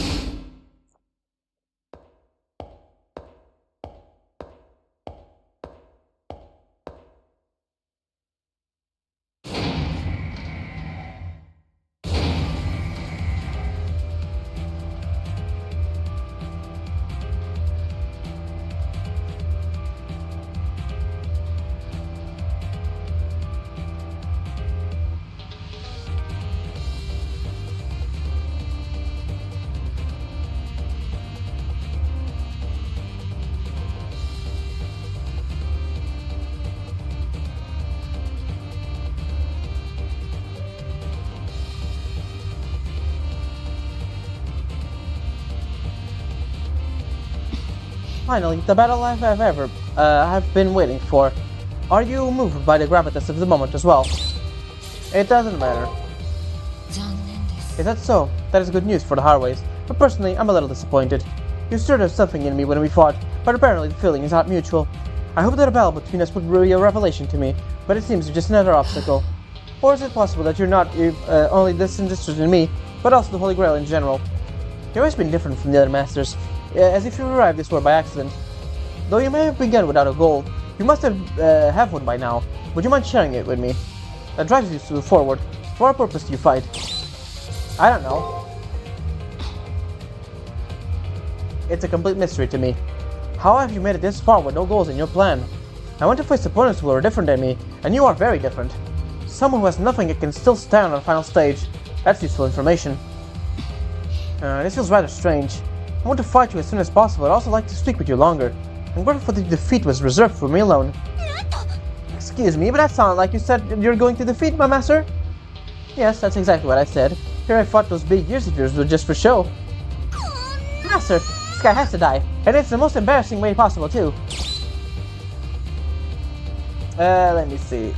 Finally, the battle I've been waiting for. Are you moved by the gravitas of the moment as well? It doesn't matter. 残念です Is that so? That is good news for the Harways. But personally, I'm a little disappointed. You stirred up something in me when we fought, but apparently the feeling is not mutual. I hope that a battle between us would be a revelation to me, but it seems just another obstacle. Or is it possible that you're not only disinterested in me, but also the Holy Grail in general? You've always been different from the other masters, as if you arrived this way by accident. Though you may have begun without a goal, you must have one by now. Would you mind sharing it with me? That drives you forward. For what purpose do you fight? I don't know. It's a complete mystery to me. How have you made it this far with no goals in your plan? I want to face opponents who are different than me, and you are very different. Someone who has nothing yet can still stand on the final stage. That's useful information. This feels rather strange. I want to fight you as soon as possible. I'd also like to speak with you longer. I'm grateful that the defeat was reserved for me alone. Excuse me, but that sounded like you said you're going to defeat my master? Yes, that's exactly what I said. Here I fought those big ears of yours just for show. Master, this guy has to die. And it's the most embarrassing way possible, too. Let me see.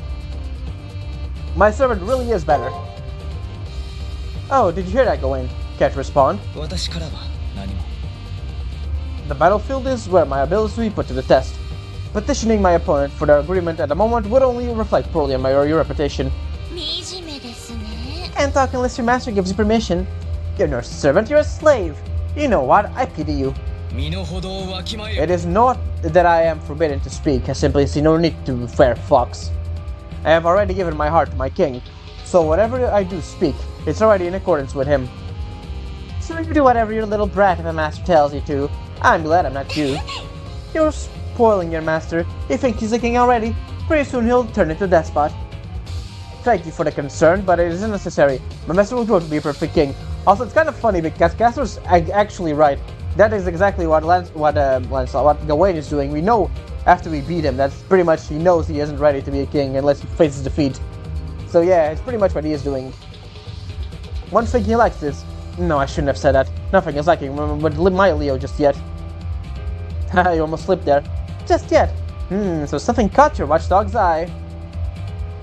My servant really is better. Oh, did you hear that, Gawain? Can't respond. 私からは何も The battlefield is where my abilities will be put to the test. Petitioning my opponent for their agreement at the moment would only reflect poorly on your reputation. 惨めですね Can't talk unless your master gives you permission. You're no servant, you're a slave. You know what? I pity you. 身の程をわきまえ It is not that I am forbidden to speak, I simply see no need to fair fox. I have already given my heart to my king, so whatever I do speak, it's already in accordance with him. So you do whatever your little brat of a master tells you to. I'm glad I'm not you. You're spoiling your master. He thinks he's a king already. Pretty soon he'll turn into a despot. Thank you for the concern, but it isn't necessary. My master will grow to be a perfect king. Also, it's kind of funny because Castor's actually right. That is exactly what Gawain is doing. We know after we beat him, that's pretty much he knows he isn't ready to be a king unless he faces defeat. So yeah, it's pretty much what he is doing. One thing he likes is... No, I shouldn't have said that. Nothing is lacking with my Leo just yet. Haha, you almost slipped there. Just yet. So something caught your watchdog's eye.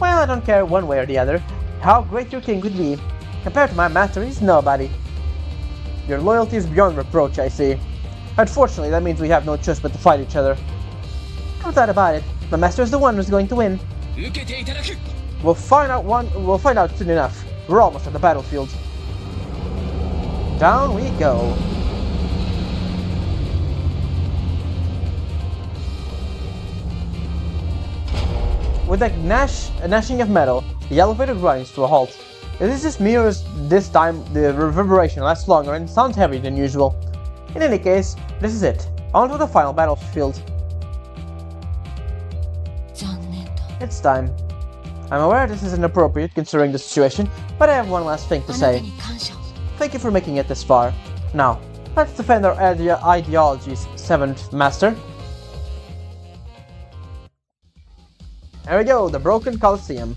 Well, I don't care one way or the other. How great your king could be. Compared to my master, he's nobody. Your loyalty is beyond reproach, I see. Unfortunately, that means we have no choice but to fight each other. No doubt about it. My master is the one who's going to win. 受けていただく We'll find out soon enough. We're almost at the battlefield. Down we go. With a gnashing of metal, the elevator grinds to a halt. This is me, or this time the reverberation lasts longer and sounds heavier than usual. In any case, this is it. On to the final battlefield. 残念だ It's time. I'm aware this is inappropriate considering the situation, but I have one last thing to あなた say. に感謝を Thank you for making it this far. Now, let's defend our ideologies, 7th Master. There we go, the Broken Colosseum.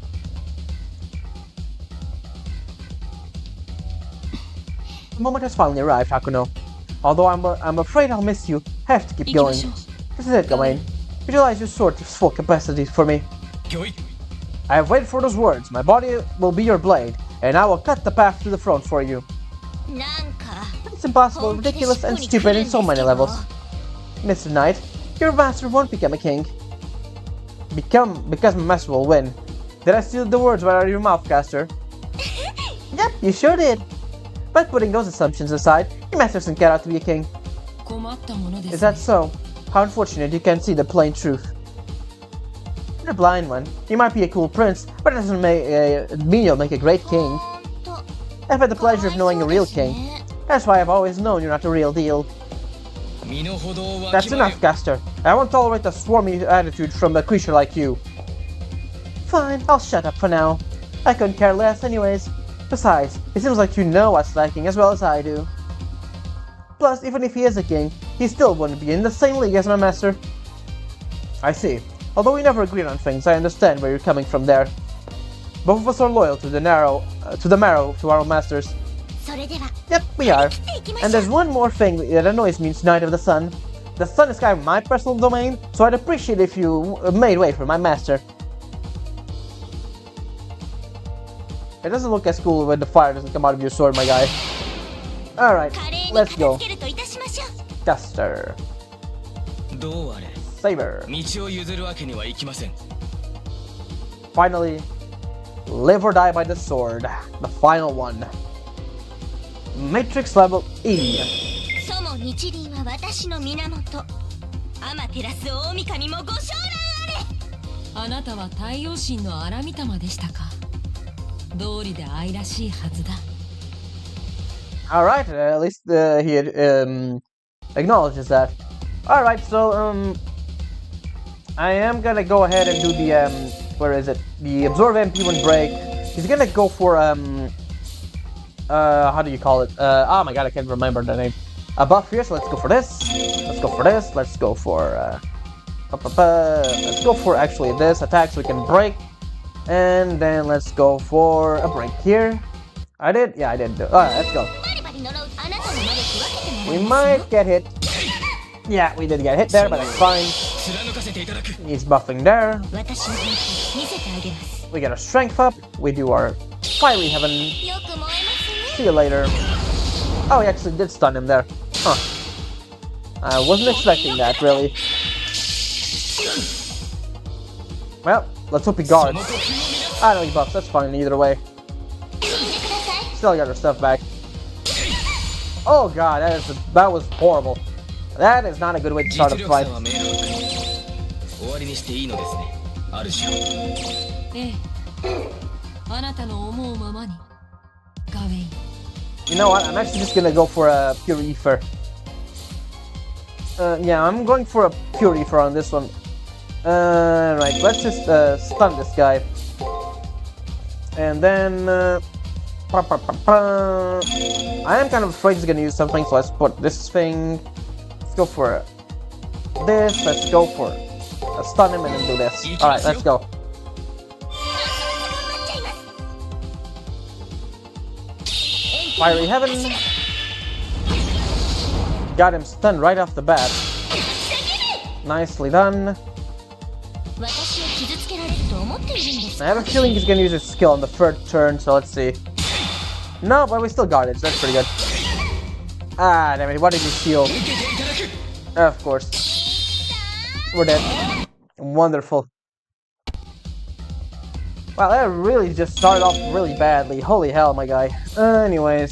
The moment has finally arrived, Hakuno. Although I'm afraid I'll miss you, I have to keep 行き going. ましょう This is it, Gawain. Utilize your sword to its full capacity for me. 御意 I have waited for those words. My body will be your blade, and I will cut the path to the throne for you. なんか It's impossible, 本気で ridiculous, and 尻尾に来る stupid ん in ですけ so ど many levels. Mr. Knight, your master won't become a king. Because my master will win. Did I steal the words right out of your mouth, Caster? Yep, you sure did. But putting those assumptions aside, your master doesn't get out to be a king. 困ったものです Is that so? How unfortunate you can't see the plain truth. You're a blind one. You might be a cool prince, but it doesn't mean you'll make a great king. ほんと I've had the pleasure of knowing a real かわいそう king. ですね That's why I've always known you're not the real deal. 身の程をわ That's きまえ enough, Gaster. I won't tolerate a swarmy attitude from a creature like you. Fine, I'll shut up for now. I couldn't care less anyways. Besides, it seems like you know what's lacking as well as I do. Plus, even if he is a king, he still wouldn't be in the same league as my master. I see. Although we never agreed on things, I understand where you're coming from there. Both of us are loyal to the marrow to our masters. それでは Yep, we are. 切っていきま And しょう there's one more thing that annoys me tonight of the sun. The sun is kind of my personal domain, so I'd appreciate if you made way for my master. It doesn't look as cool when the fire doesn't come out of your sword, my guy. Alright, 華麗に let's 片 go. 付けるといたしましょう Duster. どうあれ Saber. 道を譲るわけにはいきません Finally, live or die by the sword. The final one. Matrix level E. 祖母日輪は私の源アマテラス大神もご承蘭あれあなたは太陽神の荒御霊でしたか道理で愛らしいはずだ Alright, at least he acknowledges that. Alright, so, I am gonna go ahead and do the, where is it? The Absorb MP1 break. He's gonna go for, how do you call it? Oh my god, I can't remember the name. A buff here, so let's go for this. Let's go for this. Let's go for, let's go for actually this attack so we can break. And then let's go for a break here. I did? Yeah, I did. Alright, let's go. バリバリ呪うあなたの魔力分けてもら We いますよ might get hit. Yeah, we did get hit there, but that's fine. 貫かせていただく He's buffing there. 私の本気見せてあげます We get our strength up. We do our fiery heaven. よく燃えます See you later. Oh, he actually did stun him there. Huh. I wasn't expecting that, really. Well, let's hope he そ guards. の呼吸を乱す I know he buffs, that's fine either way. 聞いてください Still got our stuff back. Oh god, that was horrible. That is not a good way to start a 実力 fight. 差は明白終わりにしていいのですね主よええあなたの思うままにガウェイン You know what? I'm actually just gonna go for a pure ether. Yeah, I'm going for a pure ether on this one. Right, let's just stun this guy. And then I am kind of afraid he's gonna use something, so let's put this thing. Let's go for this. Let's go for stun him and then do this. Alright, let's go. 頑張っちゃいます Fiery Heaven. Got him stunned right off the bat. Nicely done. 私を傷つけられると思っているんです I have a feeling he's gonna use his skill on the third turn, so let's see. No, but we still got it, so that's pretty good. Ah, damn it, what did he steal? 受けていただく Of course. We're dead. Wonderful. Wow, that really just started off really badly. Holy hell, my guy. Anyways,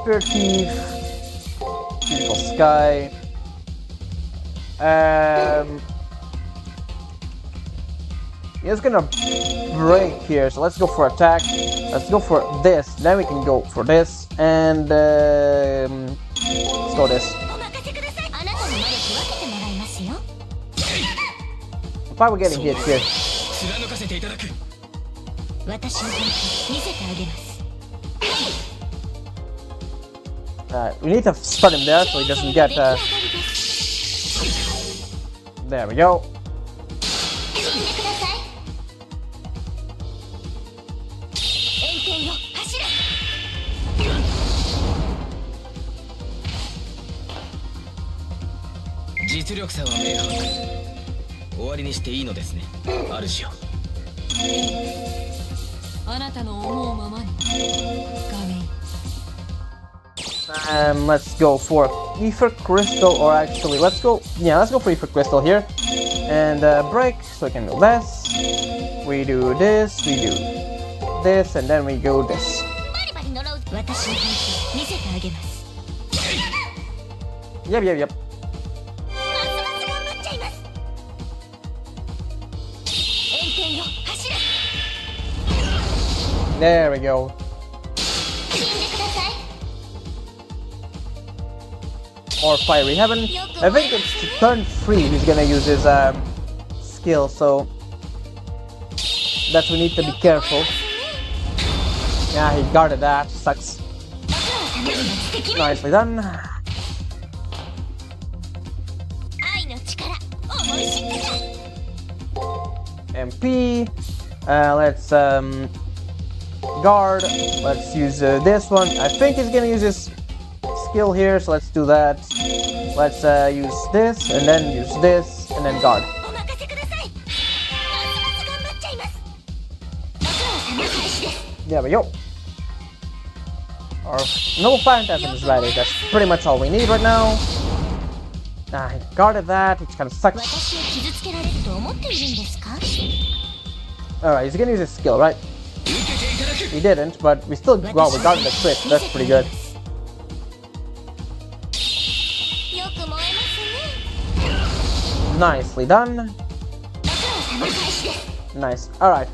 Spirit Thief. Beautiful Sky. He's gonna break here, so let's go for attack. Let's go for this. Then we can go for this, and let's go this. お任せくださいあなたの魔力分けてもらいますよ If I were getting hit here, 貫かせていただく私の本気見せてあげます we need to stun him there so he doesn't get. 出来上がりです There we go. 聞いてください炎天よ走れ実力差は明白終わりにしていいのですね主よあなたの思うままにガウェイン Let's go for Ether Crystal, or actually, let's go for Ether Crystal here. And break, so we can do this. We do this, we do this, and then we go this. バリバリ呪う私の本気見せてあげます Yep, yep, yep. ますます頑張っちゃいます炎天よ走れ There we go. 死んでください Or Fiery Heaven. I think it's turn 3 he's gonna use his skill, so that's we need to be careful. Yeah, he guarded that. Sucks. Nicely done. 愛の力思い知ってた MP. Let's guard. Let's use this one. I think he's gonna use his skill here, so let's do that. Let's use this, and then use this, and then guard. お任せくださいますます頑張っちゃいますご苦労様開始です There we go. Our Noble Phantasm is ready. That's pretty much all we need right now. He guarded that, which kind of sucks. 私を傷つけられると思っているんですか Alright, he's gonna use his skill, right? He didn't, but we still we guarded the crit. That's pretty good. よく燃えますね Nicely done. ご苦労様開始です Nice. Alright.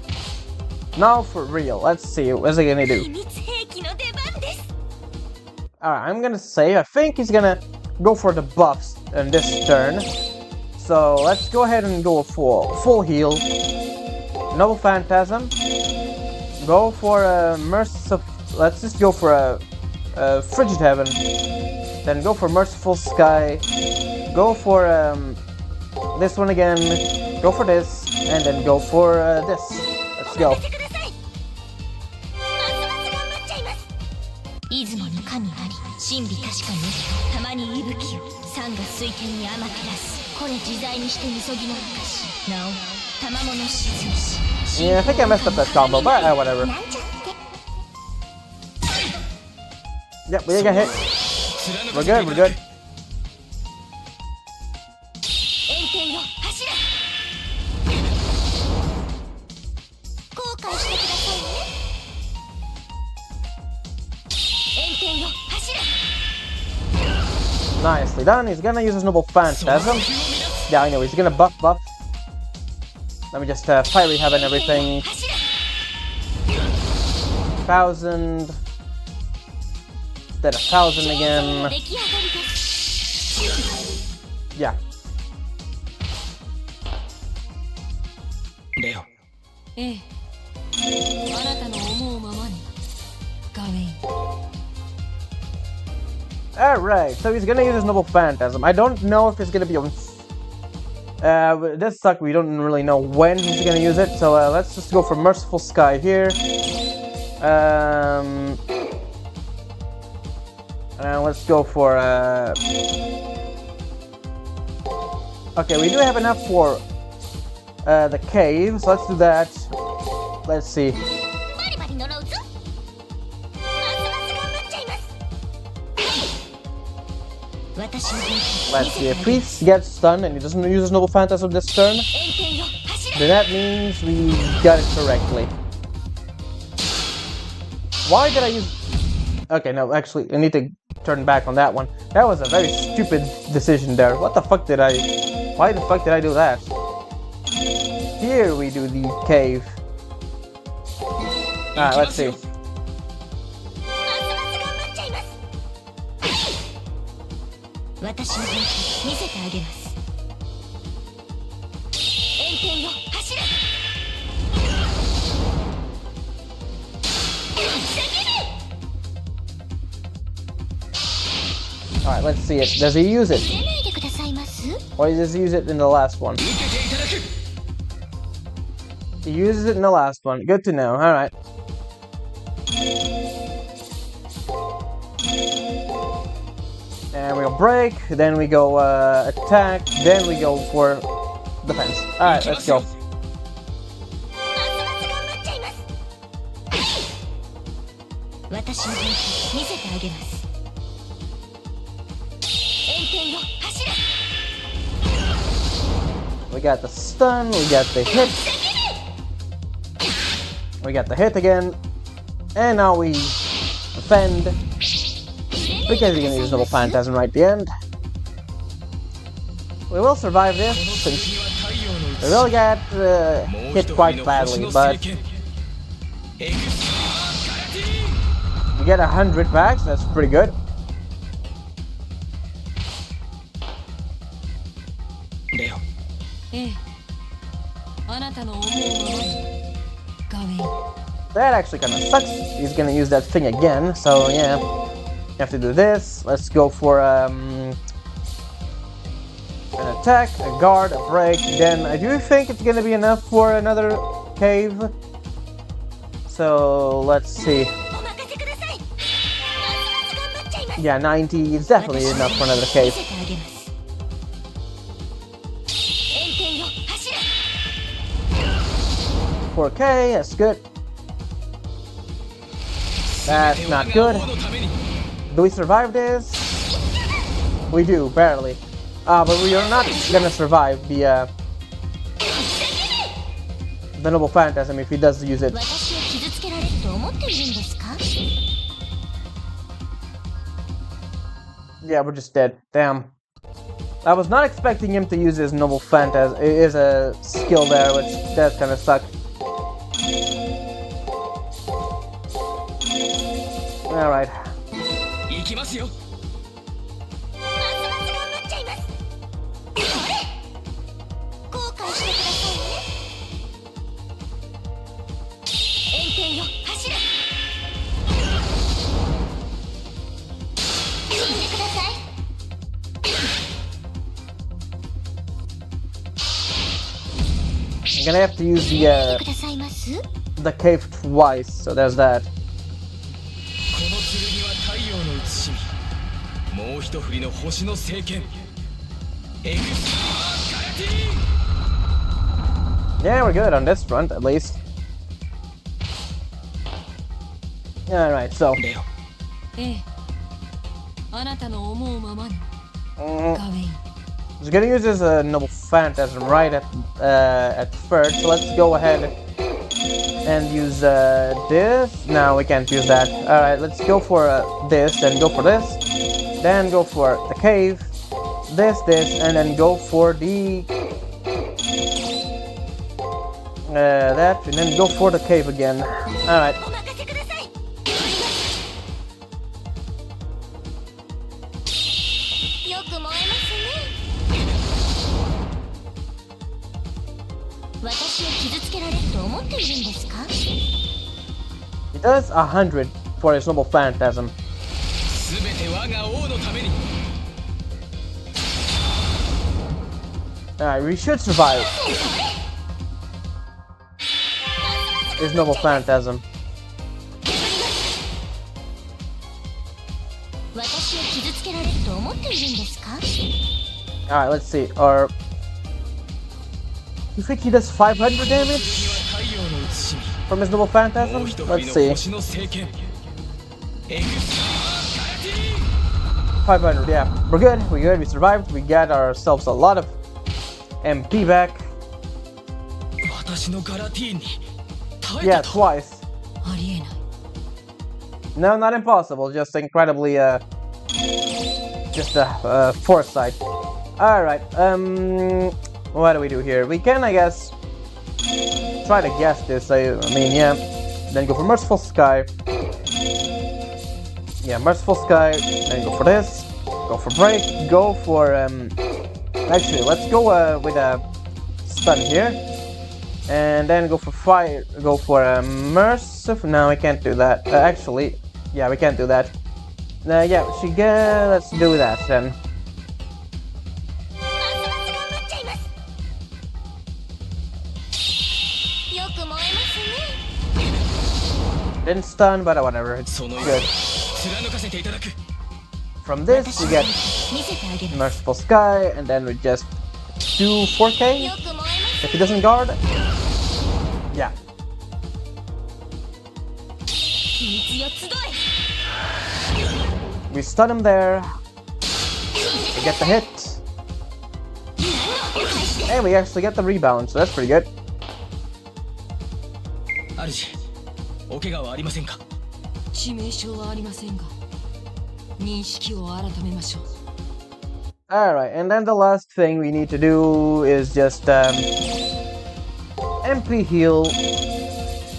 Now for real. Let's see. What's he gonna 秘 do? 密兵器の出番です Alright, I'm gonna say I think he's gonna go for the buffs in this turn. So let's go ahead and go for full heal. Noble Phantasm. Go for a Merciful. Let's just go for a Frigid Heaven. Then go for Merciful Sky. Go for this one again. Go for this, and then go for this. Let's お go. 任せくださいますます頑張っちゃいます出雲に神あり神秘確かにたまに息吹を山が水天に天照らすこれ自在にしてみそぎの証なお賜物沈みし Yeah, I think I messed up that combo, but whatever. なんちゃって Yep, we got hit. We're good. We're good. 炎天よ走れ後悔してくださいね炎天よ走れ Nicely done. He's gonna use his Noble Phantasm. Yeah, I know. He's gonna buff. Let me just Fiery Heaven everything. 走れ 1,000. Then 1,000 again. 出来上がりです Yeah. レオええあなたの思うままにガウェイン Alright, so he's gonna use his Noble Phantasm. I don't know if he's gonna be on. It does suck. We don't really know when he's gonna use it. So let's just go for Merciful Sky here. And let's go for. Okay, we do have enough for the cave, so let's do that. Let's see. バリバリ呪うぞますます頑張っちゃいます私の本気 Let's see. If he gets stunned and he doesn't use his Noble Phantasm this turn, 炎天よ走れ then that means we got it correctly. Why did I use... Okay, no, actually, I need to turn back on that one. That was a very stupid decision there. What the fuck did I... Why the fuck did I do that? Here we do the cave. Alright, let's see. ますます頑張っちゃいます私の本気見せてあげます炎天よ走れ Alright, let's see it. Does he use it? 触れないでくださいます Or does he use it in the last one? He uses it in the last one. Good to know. Alright. And we'll break, then we go attack, then we go for defense. Alright, let's go. ますます頑張っちゃいます私の本気見せてあげます炎天よ走れ We got the stun, we got the hit. We get the hit again. And now we defend. Because we're gonna use Noble Phantasm right at the end. We will survive this, since we will get hit quite badly, but we get 100 packs, that's pretty good. Leo. ええあなたの思うままにガウェイ That actually kind of sucks. He's gonna use that thing again, so yeah. You have to do this. Let's go for an attack, a guard, a break. Then I do think it's gonna be enough for another cave. So let's see. お任せください。ますます頑張っちゃいます。 Yeah, 90 is definitely enough for another 見 cave. せてあげます。炎天よ、走れ。 4K, that's good. That's not good. Do we survive this? We do, barely. But we are not gonna survive the Noble Phantasm if he does use it. 私を傷つけられると思っているんですか？ Yeah, we're just dead. Damn. I was not expecting him to use his Noble Phantasm. It is a skill there, which does kind of suck. Alright. 行きますよ。ますます頑張っちゃいます。それ。後悔してくださいね。炎天よ、走れ。聞いてください。 I'm gonna have to use 聞いてくださいます。 the cave twice, so there's that. この剣は太陽の写しみ。もう一振りの星の聖剣。エグスターガラティ Yeah, we're good on this front, at least. Alright, so. レオ。ええあなたの思うままに mm, ガウェイ He's gonna use his Noble Phantasm right at first, so let's go ahead and use this. No, we can't use that. Alright, let's go for this, then go for this, then go for the cave, this, and then go for the that, and then go for the cave again. Alright. お任せください。よく燃えますね。私を傷つけられると思っているんですか？ He does 100 for his Noble Phantasm. すべて我が王のために。 Alright, we should survive his Noble Phantasm. 私を傷つけられると思っているんですか？ Alright, let's see. Or you think he does 500 damage 太陽の写しみ。 from his Noble も Phantasm? う一振り Let's の see. 星の聖剣。エグスターガラティ 500, yeah. We're good. We're good. We survived. We got ourselves a lot of MP back. 私のガラティーンに耐え Yeah, たと。 twice. ありえない No, not impossible. Just incredibly, just foresight. Alright, what do we do here? We can, I guess, try to guess this. I mean, yeah. Then go for Merciful Sky. Yeah, Merciful Sky. Then go for this. Go for Break. Go for, actually, let's go with a Stun here. And then go for Fire. Go for Merciful. No, we can't do that. Actually, yeah, we can't do that. Yeah, let's do that then. ますます頑張っちゃいます。よく燃えますね。 Didn't stun, but whatever. It's そのよう good. に貫かせていただく。 From this, you get 見せてあげます。 Merciful Sky, and then we just do 4K. よく燃えます。 If he doesn't guard, yeah. 秘密よ集え。 We stun him there. We get the hit. And we actually get the rebound, so that's pretty good. 主、お怪我はありませんか？致命傷はありませんが、認識を改めましょう。 Alright, and then the last thing we need to do is just MP heal,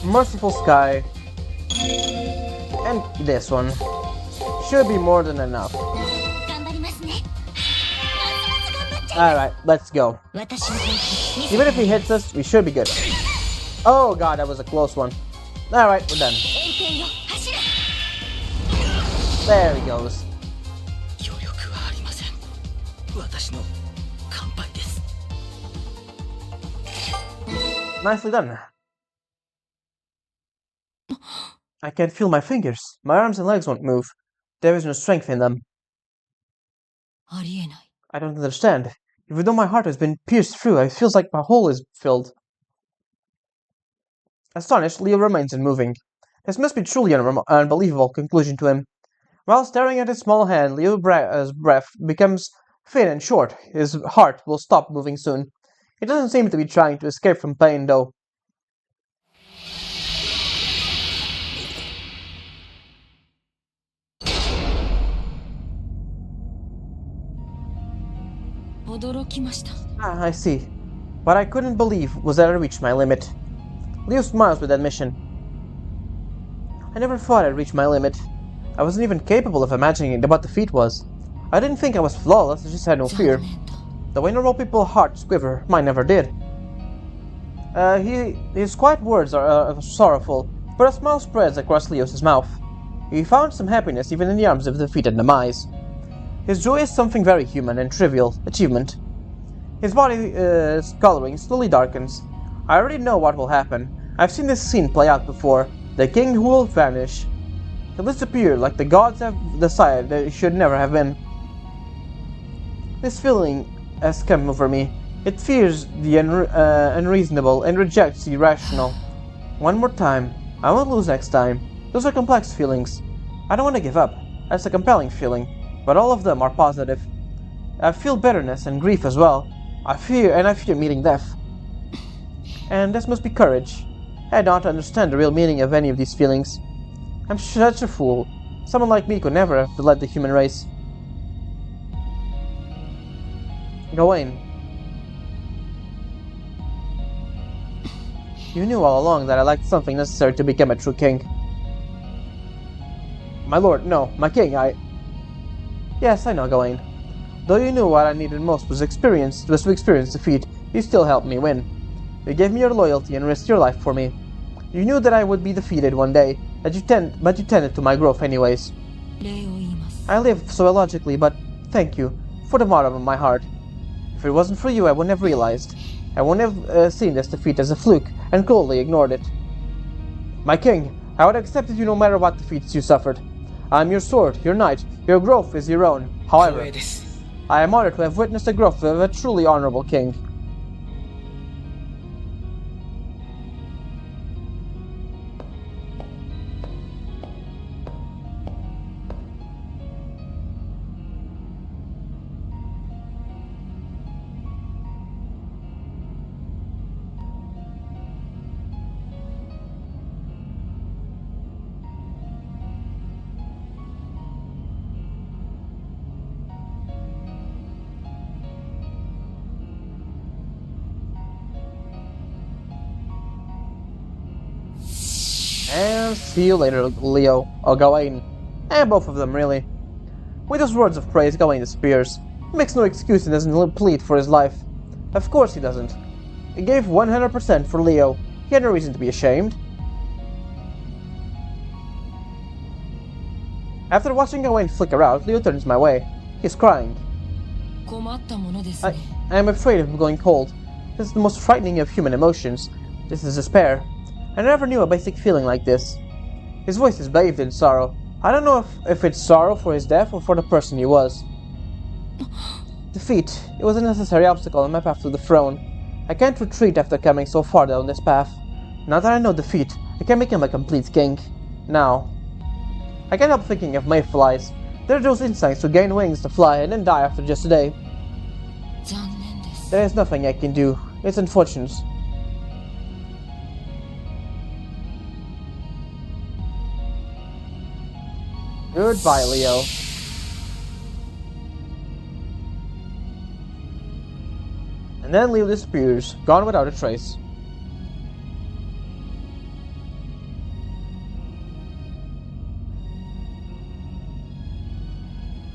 Merciful Sky, and this one. Should be more than enough. 頑張りますね。ますます頑張っちゃい Alright, let's go. 私の本気 Even if he hits us, we should be good. Oh god, that was a close one. Alright, we're done. 炎天よ走れ There he goes. 余力はありません。私の乾杯です。 Nicely done. I can't feel my fingers. My arms and legs won't move. There is no strength in them. ありえない。 I don't understand. Even though my heart has been pierced through, it feels like my hole is filled. Astonished, Leo remains unmoving. This must be truly an unbelievable conclusion to him. While staring at his small hand, Leo's breath becomes faint and short. His heart will stop moving soon. He doesn't seem to be trying to escape from pain, though. Ah, I see. What I couldn't believe was that I reached my limit. Leo smiles with admission. I never thought I'd reach my limit. I wasn't even capable of imagining what the feat was. I didn't think I was flawless, I just had no fear. The way normal people's hearts quiver, mine never did. His quiet words are sorrowful, but a smile spreads across Leo's mouth. He found some happiness even in the arms of defeated Demise. His joy is something very human and trivial achievement. His body's coloring slowly darkens. I already know what will happen. I've seen this scene play out before. The king who will vanish. He'll disappear like the gods have decided that it should never have been. This feeling has come over me. It fears the unreasonable and rejects the irrational. One more time. I won't lose next time. Those are complex feelings. I don't want to give up. That's a compelling feeling. But all of them are positive. I feel bitterness and grief as well. I fear meeting death. And this must be courage. I don't understand the real meaning of any of these feelings. I'm such a fool. Someone like me could never have led the human race. Gawain. You knew all along that I lacked something necessary to become a true king. My lord, no, my king, Yes, I know, Gawain. Though you knew what I needed most was to experience defeat, you still helped me win. You gave me your loyalty and risked your life for me. You knew that I would be defeated one day, but you tended to my growth anyways. I live so illogically, but thank you, for the bottom of my heart. If it wasn't for you, I wouldn't have realized. I wouldn't have seen this defeat as a fluke, and coldly ignored it. My king, I would have accepted you no matter what defeats you suffered. I am your sword, your knight, your growth is your own. However, I am honored to have witnessed the growth of a truly honorable king. And see you later, Leo, or Gawain. And both of them, really. With those words of praise, Gawain disappears. He makes no excuse and doesn't plead for his life. Of course he doesn't. He gave 100% for Leo. He had no reason to be ashamed. After watching Gawain flicker out, Leo turns my way. He's crying. I am afraid of going cold. This is the most frightening of human emotions. This is despair. I never knew a basic feeling like this. His voice is bathed in sorrow. I don't know if it's sorrow for his death or for the person he was. Defeat. It was a necessary obstacle on my path to the throne. I can't retreat after coming so far down this path. Now that I know defeat, I can become a complete king. Now. I can't help thinking of mayflies. They're those insects who gain wings to fly and then die after just a day. There is nothing I can do. It's unfortunate. Goodbye, Leo. And then Leo disappears, gone without a trace.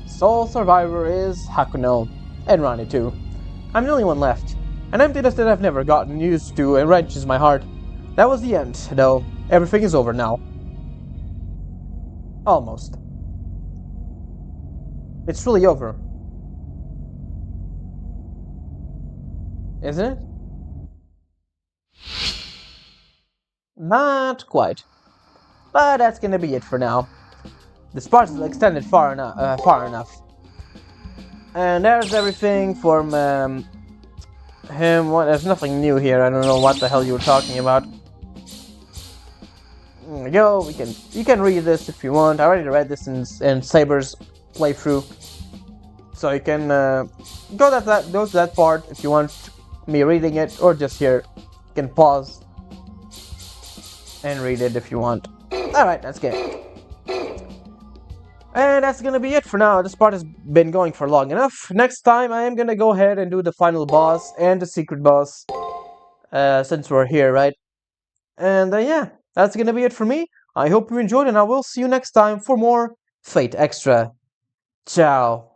Sole survivor is Hakuno, and Rani too. I'm the only one left. An emptiness that I've never gotten used to and wrenches my heart. That was the end, though. Everything is over now. Almost. It's really over. Isn't it? Not quite. But that's gonna be it for now. This part is extended far enough. And there's everything from him. There's nothing new here. I don't know what the hell you were talking about. There we go. You can read this if you want. I already read this in Saber's playthrough, so you can go to that part if you want me reading it, or just here. You can pause and read it if you want. All right, that's good. And that's gonna be it for now. This part has been going for long enough. Next time I am gonna go ahead and do the final boss and the secret boss, since we're here, right? And yeah, that's gonna be it for me. I hope you enjoyed, and I will see you next time for more Fate Extra. Ciao.